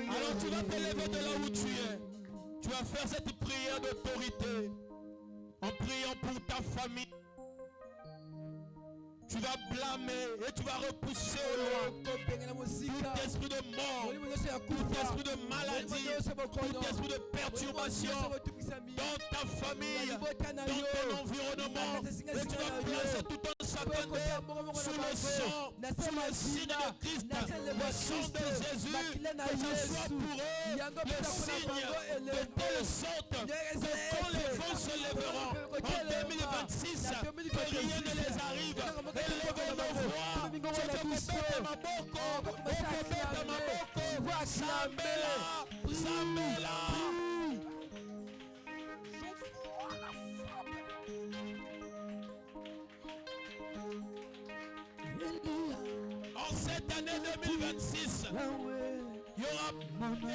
S2: Alors tu vas te lever de là où tu es. Tu vas faire cette prière d'autorité en priant pour ta famille. Tu vas blâmer et tu vas repousser au loin tout esprit de mort, tout esprit de maladie, tout esprit de perturbation dans ta famille, dans ton environnement. Et tu vas placer tout un chacun sous le sang, sous le signe de Christ, le sang de Jésus, que ce soit pour eux le signe de telle sorte que quand les vents se lèveront en 2026, que rien ne les arrive. Élevez nos voix, je te compète ma boko, Samela, Samela. En cette année 2026, il y aura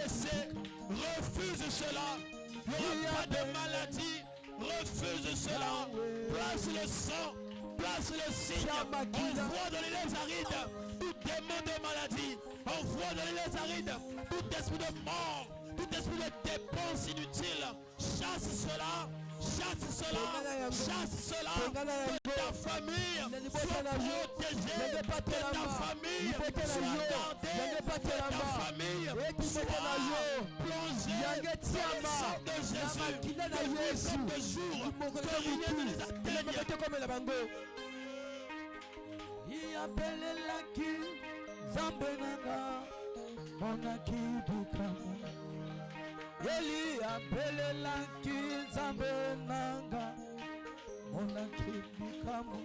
S2: essai, refuse cela. Il n'y aura pas de maladie, refuse cela. Place le sang. Place le signe, envoie dans les arides tout démon de maladie, envoie dans les arides tout esprit de mort, tout esprit de dépense inutile, chasse cela, chasse cela, chasse cela, que ta famille soit protégée, que ta famille soit gardée, que ta famille soit plongée dans le sang de Jésus, de nuit comme de jour, que rien ne les atteigne.
S1: Yapelelaki zambenanga monaki bikamu Yeli yapelelaki zambenanga monaki bikamu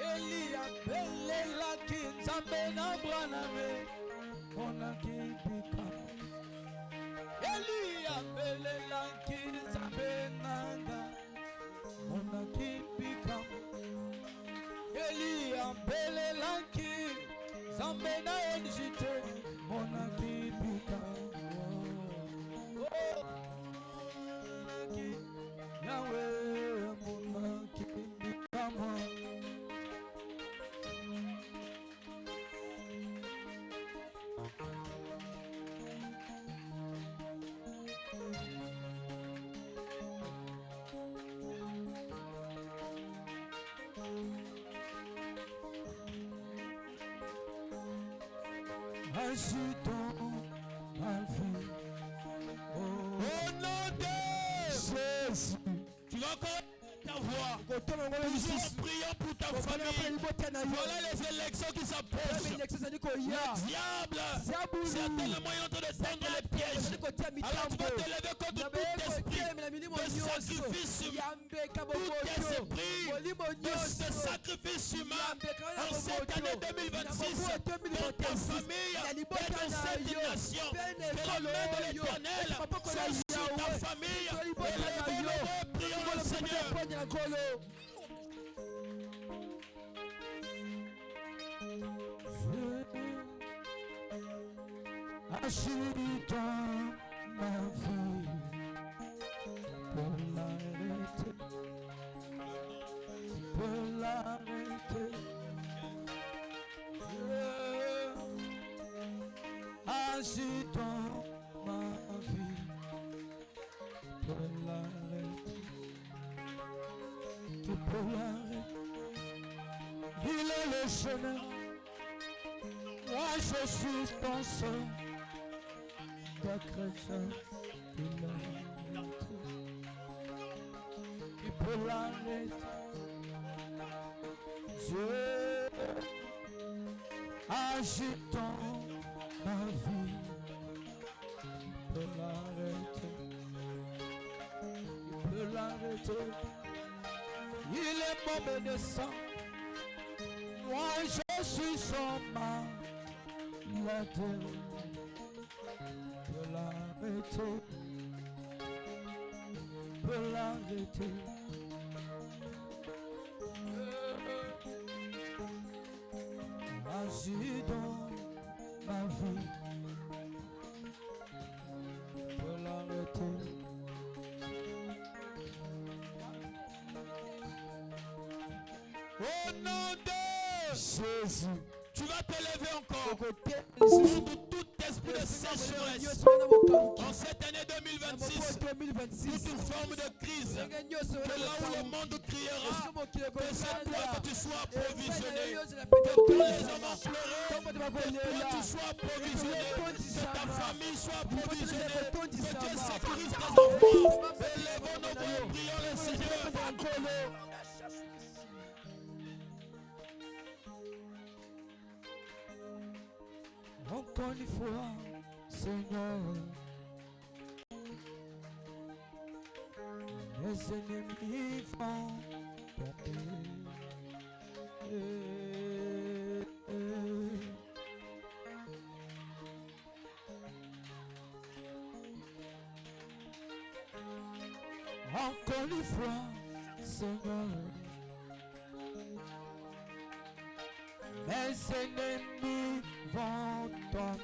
S1: Yeli yapelelaki zambena braname monaki bikamu Yeli yapelelaki zambenanga monaki bikamu Eli ampelelaki zambena enjite monaki bika monaki Yahweh monaki bika Agis dans ma vie. Au nom de Jésus.
S2: Tu vas encore ta voix. Toujours priant pour ta famille. Voilà les élections qui s'approchent. Le diable, c'est le moyen de tendre les pièges. Alors tu vas te lever contre tout esprit de sacrifice humain. Tout esprit de sacrifice humain. En cette année 2026, dans ta famille et dans cette nation, que la main de l'Éternel soit sur ta famille. Élevons-le, prions le Seigneur.
S1: Agis dans ma vie pour l'arrêter, pour l'arrêter. Agis dans ma vie pour l'arrêter, pour l'arrêter. Il est le chemin, moi je suis ton seul. Toi chrétien, il peut l'arrêter. Dieu agit dans ma vie, il peut l'arrêter. Il peut l'arrêter. Il est mon médecin. Moi je suis son malade. L'arrêter, peut l'arrêter. Agis dans ma vie, peut l'arrêter.
S2: Au nom de Jésus, tu vas te lever encore. esprit de sécheresse. En cette année 2026, toute forme de crise, que là où le monde criera, que c'est toi que tu sois approvisionné. Que quand les hommes ont pleuré, que toi tu sois approvisionné. Que ta famille soit approvisionnée. Que Dieu sécurise tes enfants. Élevons nos voix, prions le Seigneur.
S1: Encore une fois, Seigneur, mes ennemis vont tomber. Encore une fois, Seigneur, mes ennemis vont tomber.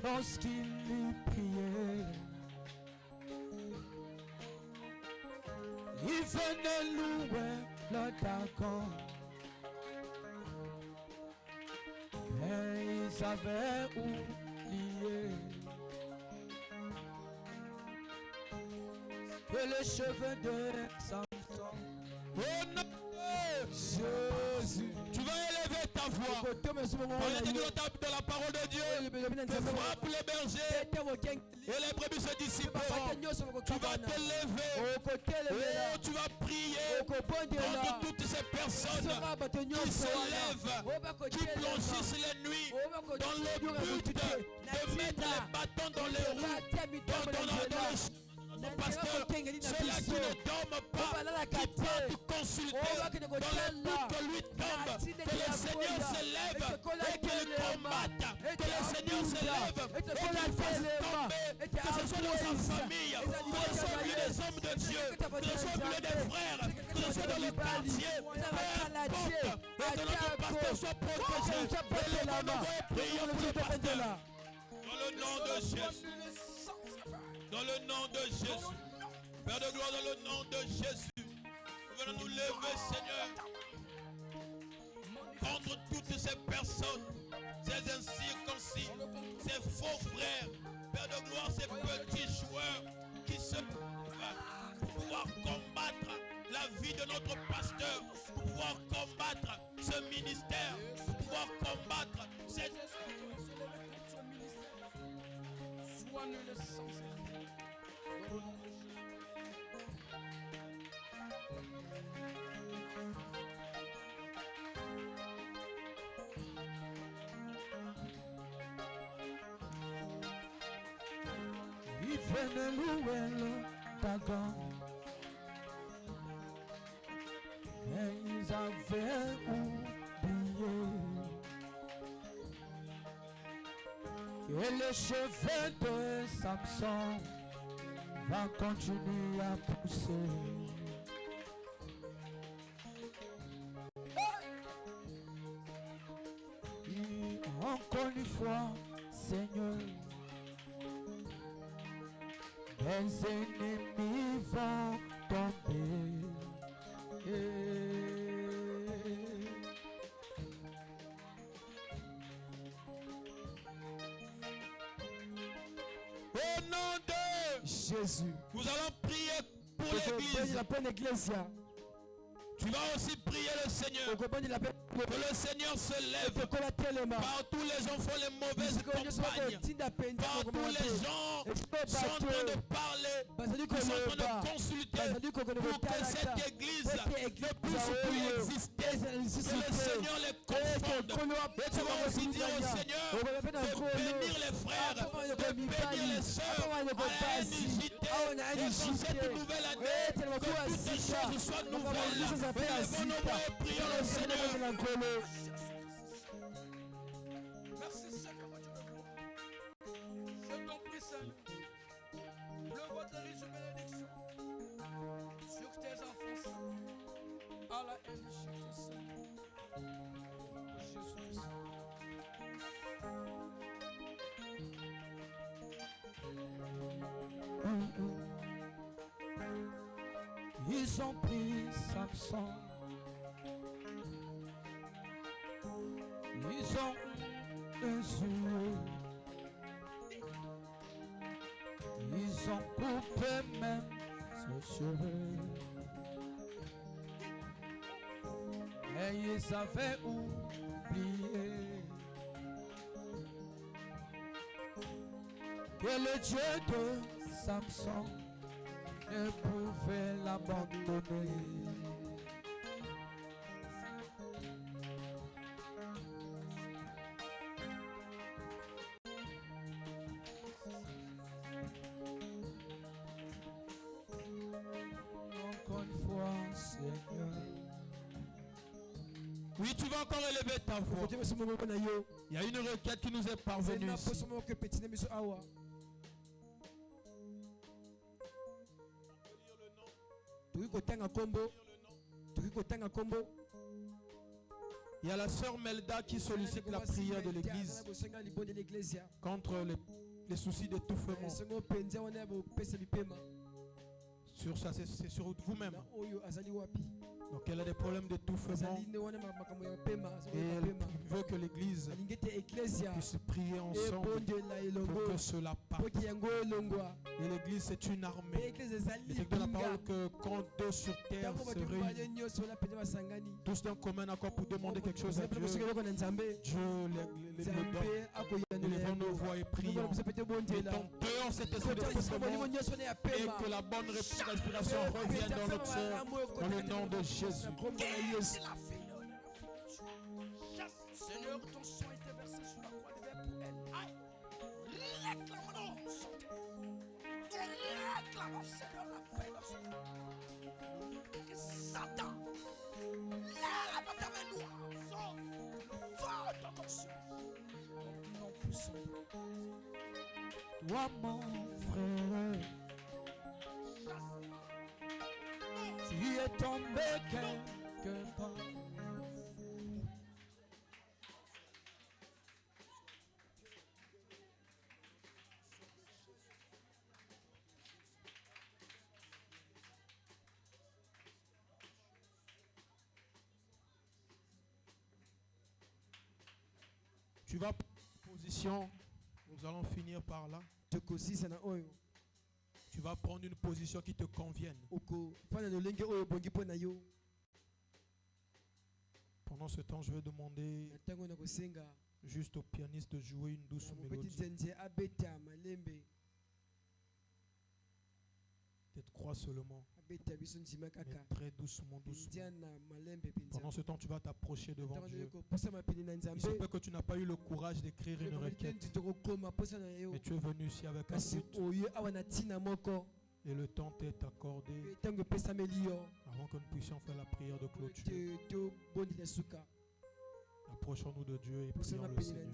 S1: Lorsqu'il priait, il venait louer le dragon. Mais ils avaient oublié que les cheveux de Samson.
S2: Oh non!
S1: Jésus,
S2: tu vas élever ta voix. De la parole de Dieu, que frappe les bergers et les brebis se dissiperont. Tu vas te lever, tu vas prier contre toutes ces personnes qui se lèvent, qui blanchissent les nuits dans le but de mettre les bâtons dans les roues, pasteur, ceux-là qui ne dorment pas, qui partent consulter dans le but que lui tombe, que le Seigneur se lève et qu'il combatte, que le Seigneur se lève et qu'il fasse tomber, que ce soit dans sa famille, que ce soit au milieu des hommes de Dieu, que ce soit au milieu des frères, que ce soit dans le quartier, peu importe, et que notre pasteur soit protégé. Élevons-nous et prions pour le pasteur. Dans le nom de Jésus. Dans le nom de Jésus. Père de gloire, dans le nom de Jésus. Nous venons nous lever, Seigneur, contre toutes ces personnes, ces incirconcis, ces faux frères. Père de gloire, ces petits joueurs qui se pour pouvoir combattre la vie de notre pasteur, pour pouvoir combattre ce ministère, pour pouvoir combattre ces... Sois-nous le sang.
S1: il venait louer le dragon. Mais ils avaient oublié que les cheveux de Samson vont continuer à pousser. Et encore une fois, Seigneur, mes ennemis vont tomber.
S2: Au nom de
S1: Jésus,
S2: nous allons prier pour l'église. Tu vas aussi prier le Seigneur. Que le Seigneur se lève. Partout les gens font les mauvaises campagnes. Partout les gens sont en train de parler. Ils sont en train de consulter pour que cette église ne puisse plus exister. Que le Seigneur les confonde. Et tu vas aussi dire au Seigneur de bénir les frères, de bénir les sœurs à la NJT. Et dans cette nouvelle année, que toutes ces choses soient nouvelles. Élevons nos voix et prions le Seigneur. Merci Seigneur, Dieu de gloire. Je t'en prie Seigneur. Pleure ta riche bénédiction sur tes enfants Seigneur. À la NJT Seigneur. Jésus.
S1: Ils ont pris Samson. Ils ont mesuré. Ils ont coupé même ses cheveux. Et ils avaient oublié que le Dieu de Samson ne pouvait l'abandonner. Encore une fois, Seigneur.
S2: Oui, tu vas encore élever ta voix. Il y a une requête qui nous est parvenue ici. Il y a la sœur Melda qui sollicite la prière de l'église contre les soucis d'étouffement. Sur ça, c'est sur vous-même. Donc elle a des problèmes d'étouffement et elle veut que l'église puisse prier ensemble pour que cela parte. Et l'église c'est une armée. Il est de la parole que quand deux sur terre se réunissent, tous d'un commun accord pour demander quelque chose à Dieu, Dieu les donne. Élevons nos voix et prions. Mettons dehors cet esprit d'étouffement et que la bonne respiration revienne dans notre cœur dans le nom de Jésus.
S1: Seigneur, ton sang a été versé sur la croix de verre pour elle. Réclamons santé. Réclamons, Seigneur, la paix dans son cœur. Que Satan, lève ta main noire. Va dans ton sang. Non plus sombre. Toi, mon frère, tu es tombé quelque part.
S2: Tu vas prendre position, nous allons finir par là. Tu vas prendre une position qui te convienne. Pendant ce temps, je vais demander juste au pianiste de jouer une douce mélodie. Peut-être crois seulement. Mais très doucement, doucement. Pendant ce temps, tu vas t'approcher devant Dieu. Il se peut que tu n'as pas eu le courage d'écrire une requête, mais tu es venu ici avec un but. Et le temps t'est accordé avant que nous puissions faire la prière de clôture. Approchons-nous de Dieu et prions le Seigneur.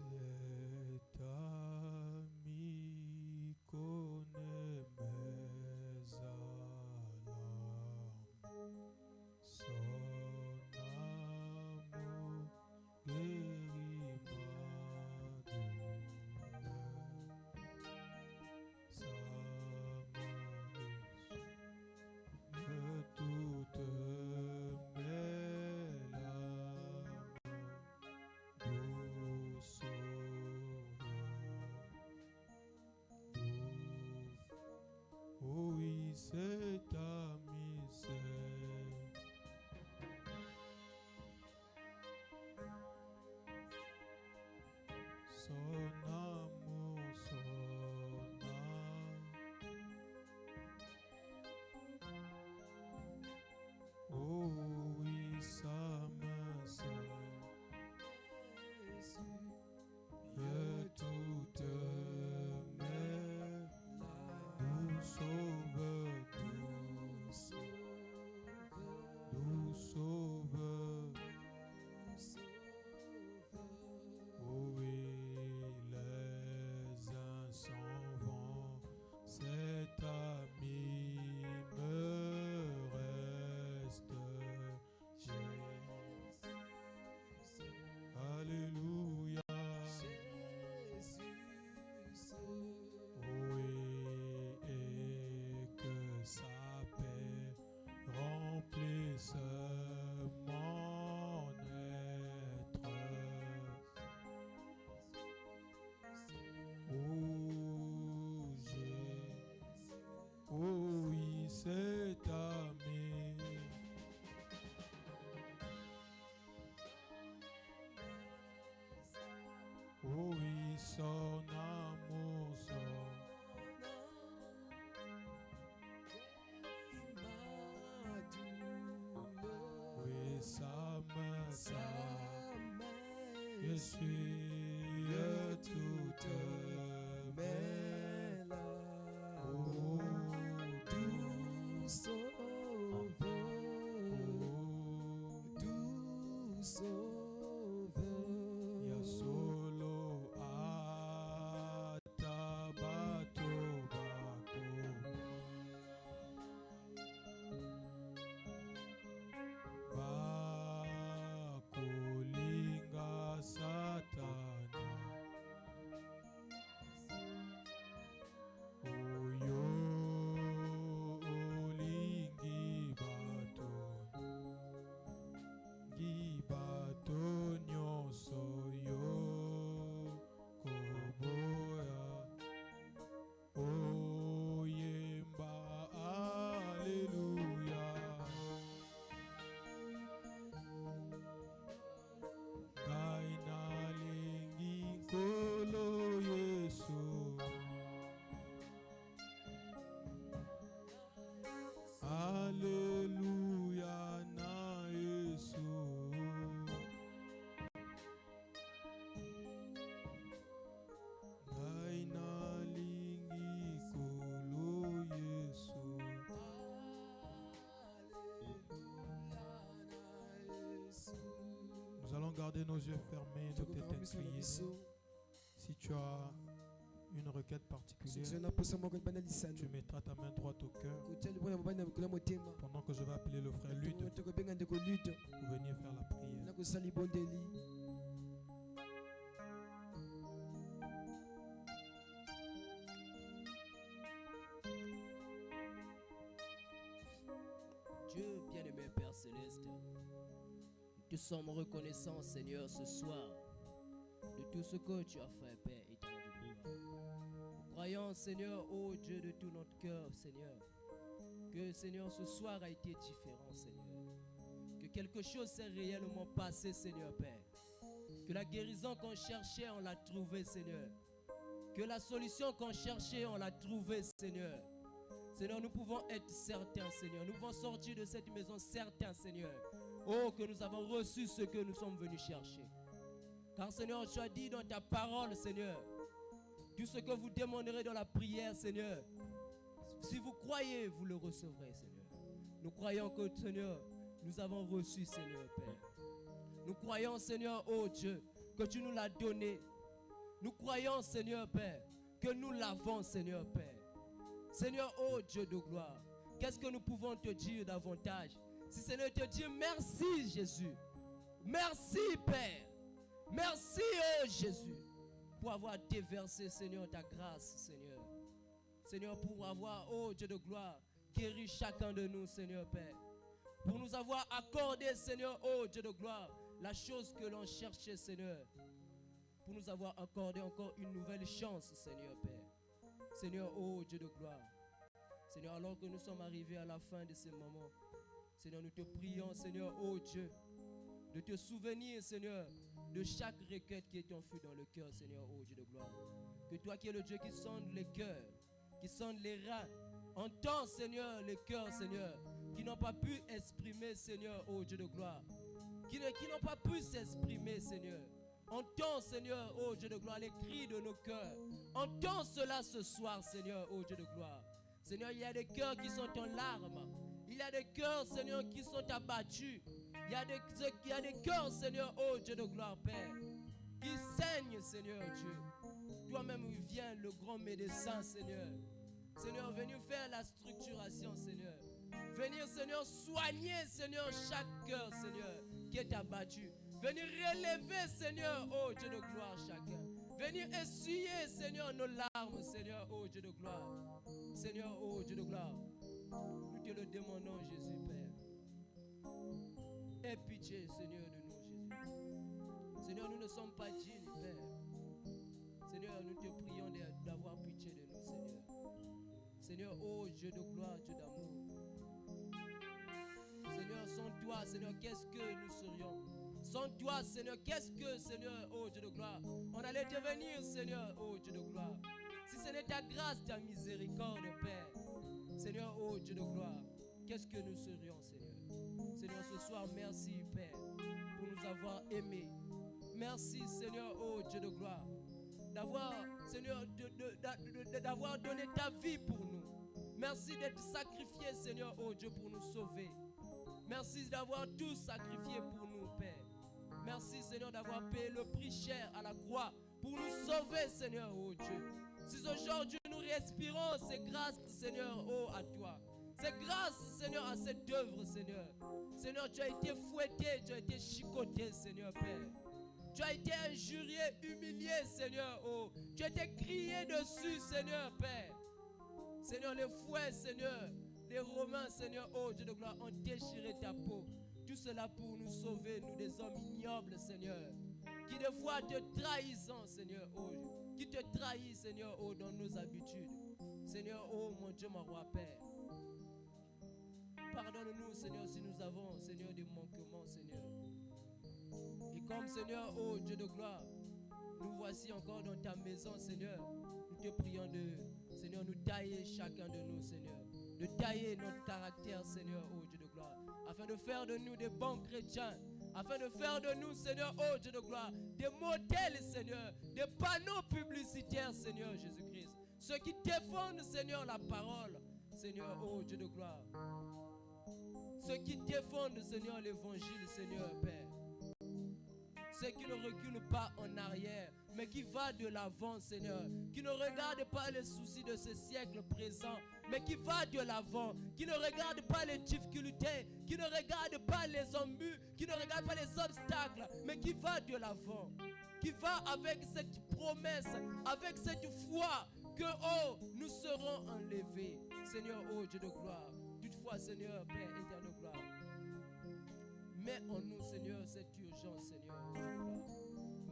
S2: Cet ami connaît mes alarmes, son amour guérit ma douleur, sa main de toutes mes larmes, doux sauveur, oh oui, cet ami c'est son amour, son âme, oh oui, sa main et toutes mes doux sauveur, doux sauveur, oh oui, les uns s'en vont, cet ami me reste. Alléluia. Oui, et que sa paix remplisse mon être. Oh oui, cet ami. Oh oui, son amour, oui, sa main, je suis toutes mes larmes. Oh, doux sauveur, ya solo atabato bako, bakolinga satana, oyo olingi bato nyonso yo koboya, oyemba alleluya, ngai nalingi nkolo Yesu, alleluya na Yesu, ngai nalingi nkolo Yesu. Nous allons garder nos yeux fermés, nos têtes inclinées. Si tu as une requête particulière, tu mettras ta main droite au cœur pendant que je vais appeler le frère Lude pour venir faire la prière.
S1: Dieu bien-aimé Père Céleste, nous te sommes reconnaissants, Seigneur, ce soir de tout ce que tu as fait, Père éternel de gloire. Nous croyons, Seigneur, ô Dieu de tout notre cœur, Seigneur, que, Seigneur, ce soir a été différent, Seigneur. Que quelque chose s'est réellement passé, Seigneur, Père. Que la guérison qu'on cherchait, on l'a trouvée, Seigneur. Que la solution qu'on cherchait, on l'a trouvée, Seigneur. Seigneur, nous pouvons être certains, Seigneur. Nous pouvons sortir de cette maison certains, Seigneur. Oh, que nous avons reçu ce que nous sommes venus chercher. Car, Seigneur, tu as dit dans ta parole, Seigneur, tout ce que vous demanderez dans la prière, Seigneur, si vous croyez, vous le recevrez, Seigneur. Nous croyons que, Seigneur, nous avons reçu, Seigneur, Père. Nous croyons, Seigneur, oh Dieu, que tu nous l'as donné
S3: Nous croyons, Seigneur Père, que nous l'avons, Seigneur Père. Seigneur, oh Dieu de gloire, qu'est-ce que nous pouvons te dire davantage? Si Seigneur te dire merci Jésus. Merci Père. Merci oh Jésus. Pour avoir déversé, Seigneur, ta grâce, Seigneur. Seigneur, pour avoir, oh Dieu de gloire, guéri chacun de nous, Seigneur Père. Pour nous avoir accordé, Seigneur, oh Dieu de gloire, la chose que l'on cherchait, Seigneur. Pour nous avoir accordé encore une nouvelle chance, Seigneur Père. Seigneur, oh Dieu de gloire. Seigneur, alors que nous sommes arrivés à la fin de ces moments, Seigneur, nous te prions, Seigneur, oh Dieu, de te souvenir, Seigneur, de chaque requête qui est enfouie dans le cœur, Seigneur, oh Dieu de gloire. Que toi qui es le Dieu qui sonde les cœurs, qui sonde les reins, entends, Seigneur, les cœurs, Seigneur, qui n'ont pas pu exprimer, Seigneur, oh Dieu de gloire, qui n'ont pas pu s'exprimer, Seigneur. Entends, Seigneur, oh Dieu de gloire, les cris de nos cœurs. Entends cela ce soir, Seigneur, oh Dieu de gloire. Seigneur, il y a des cœurs qui sont en larmes. Il y a des cœurs, Seigneur, qui sont abattus. Il y a des cœurs, Seigneur, oh Dieu de gloire, Père, qui saignent, Seigneur Dieu. Toi-même, viens, le grand médecin, Seigneur. Seigneur, venir faire la structuration, Seigneur. Venir, Seigneur, soigner, Seigneur, chaque cœur, Seigneur, qui est abattu. Venir relever, Seigneur, oh Dieu de gloire, chacun. Venir essuyer, Seigneur, nos larmes, Seigneur, oh Dieu de gloire. Seigneur, oh Dieu de gloire. Nous te le demandons, Jésus, Père. Aie pitié, Seigneur, de nous, Jésus. Seigneur, nous ne sommes pas dignes, Père. Seigneur, nous te prions d'avoir pitié de nous, Seigneur. Seigneur, oh Dieu de gloire, Dieu d'amour. Seigneur, sans toi, Seigneur, qu'est-ce que nous serions? Sans toi, Seigneur, qu'est-ce que, Seigneur, oh Dieu de gloire, on allait devenir, Seigneur, oh Dieu de gloire. Si ce n'est ta grâce, ta miséricorde, Père, Seigneur, oh Dieu de gloire, qu'est-ce que nous serions, Seigneur? Seigneur, ce soir, merci, Père, pour nous avoir aimés. Merci, Seigneur, oh Dieu de gloire, d'avoir, Seigneur, d'avoir donné ta vie pour nous. Merci d'être sacrifié, Seigneur, oh Dieu, pour nous sauver. Merci d'avoir tout sacrifié pour nous, Père. Merci, Seigneur, d'avoir payé le prix cher à la croix pour nous sauver, Seigneur, oh Dieu. Si aujourd'hui nous respirons, c'est grâce, Seigneur, oh à toi. C'est grâce, Seigneur, à cette œuvre, Seigneur. Seigneur, tu as été fouetté, tu as été chicoté, Seigneur, Père. Tu as été injurié, humilié, Seigneur, oh. Tu as été crié dessus, Seigneur, Père. Seigneur, les fouets, Seigneur, les Romains, Seigneur, oh Dieu de gloire, ont déchiré ta peau. Tout cela pour nous sauver, nous des hommes ignobles, Seigneur, qui des fois te trahissons, Seigneur, oh, qui te trahissent, Seigneur, oh, dans nos habitudes. Seigneur, oh, mon Dieu, mon roi, Père. Pardonne-nous, Seigneur, si nous avons, Seigneur, des manquements, Seigneur. Et comme, Seigneur, oh, Dieu de gloire, nous voici encore dans ta maison, Seigneur. Nous te prions de, Seigneur, nous tailler chacun de nous, Seigneur. De tailler notre caractère, Seigneur, oh Dieu de gloire, afin de faire de nous des bons chrétiens, afin de faire de nous, Seigneur, oh Dieu de gloire, des modèles, Seigneur, des panneaux publicitaires, Seigneur Jésus-Christ. Ceux qui défendent, Seigneur, la parole, Seigneur, oh Dieu de gloire. Ceux qui défendent, Seigneur, l'évangile, Seigneur, Père. Ceux qui ne reculent pas en arrière, mais qui va de l'avant, Seigneur. Qui ne regarde pas les soucis de ce siècle présent, mais qui va de l'avant. Qui ne regarde pas les difficultés, qui ne regarde pas les embûches, qui ne regarde pas les obstacles, mais qui va de l'avant. Qui va avec cette promesse, avec cette foi que, oh, nous serons enlevés. Seigneur, oh Dieu de gloire. Toutefois, Seigneur, Père éternel de gloire. Mets en nous, Seigneur, cette urgence, Seigneur.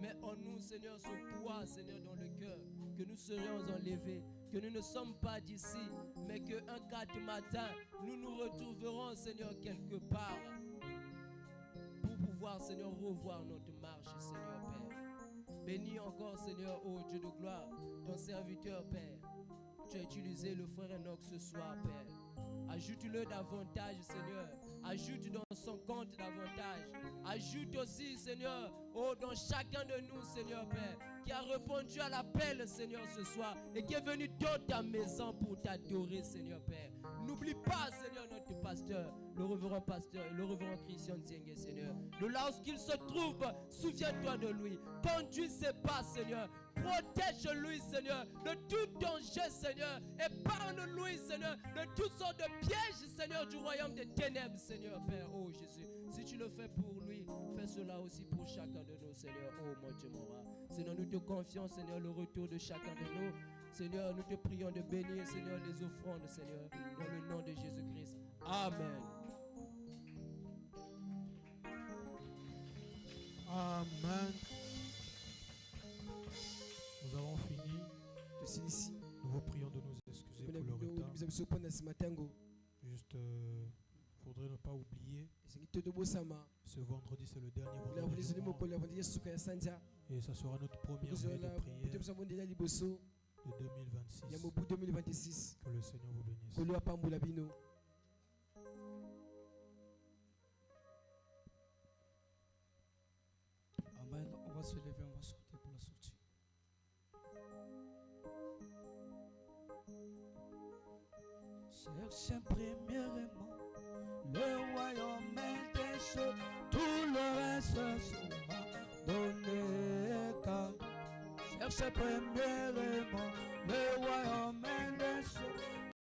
S3: Mets en nous, Seigneur, ce poids, Seigneur, dans le cœur, que nous serions enlevés, que nous ne sommes pas d'ici, mais qu'un 4 matin, nous nous retrouverons, Seigneur, quelque part, pour pouvoir, Seigneur, revoir notre marche, Seigneur, Père. Bénis encore, Seigneur, ô Dieu de gloire, ton serviteur, Père. Tu as utilisé le frère Enoch ce soir, Père. Ajoute-le davantage, Seigneur. Ajoute dans son compte davantage. Ajoute aussi, Seigneur, oh, dans chacun de nous, Seigneur Père, qui a répondu à l'appel, Seigneur, ce soir, et qui est venu dans ta maison pour t'adorer, Seigneur Père. N'oublie pas, Seigneur, notre pasteur, le révérend Christian Nzienge, Seigneur. De là où il se trouve, souviens-toi de lui. Conduis ses pas, Seigneur. Protège-lui, Seigneur, de tout danger, Seigneur. Épargne-lui, Seigneur, de toutes sortes de pièges, Seigneur, du royaume des ténèbres, Seigneur, Père. Oh Jésus, si tu le fais pour lui, fais cela aussi pour chacun de nous, Seigneur. Oh mon Dieu, mon roi. Seigneur, nous te confions, Seigneur, le retour de chacun de nous. Seigneur, nous te prions de bénir, Seigneur, les offrandes, Seigneur, dans le nom de Jésus-Christ. Amen.
S2: Amen. Nous avons fini. Nous vous prions de nous excuser pour le retard. Juste, faudrait ne pas oublier. Ce vendredi, c'est le dernier vendredi du mois. Et ça sera notre première veille de prière de 2026. Que le Seigneur vous bénisse.
S1: Amen. On va se lever, on va sortir pour la sortie. Cherchez premièrement le royaume des cieux, tout le reste sera donné. Car cherchez premièrement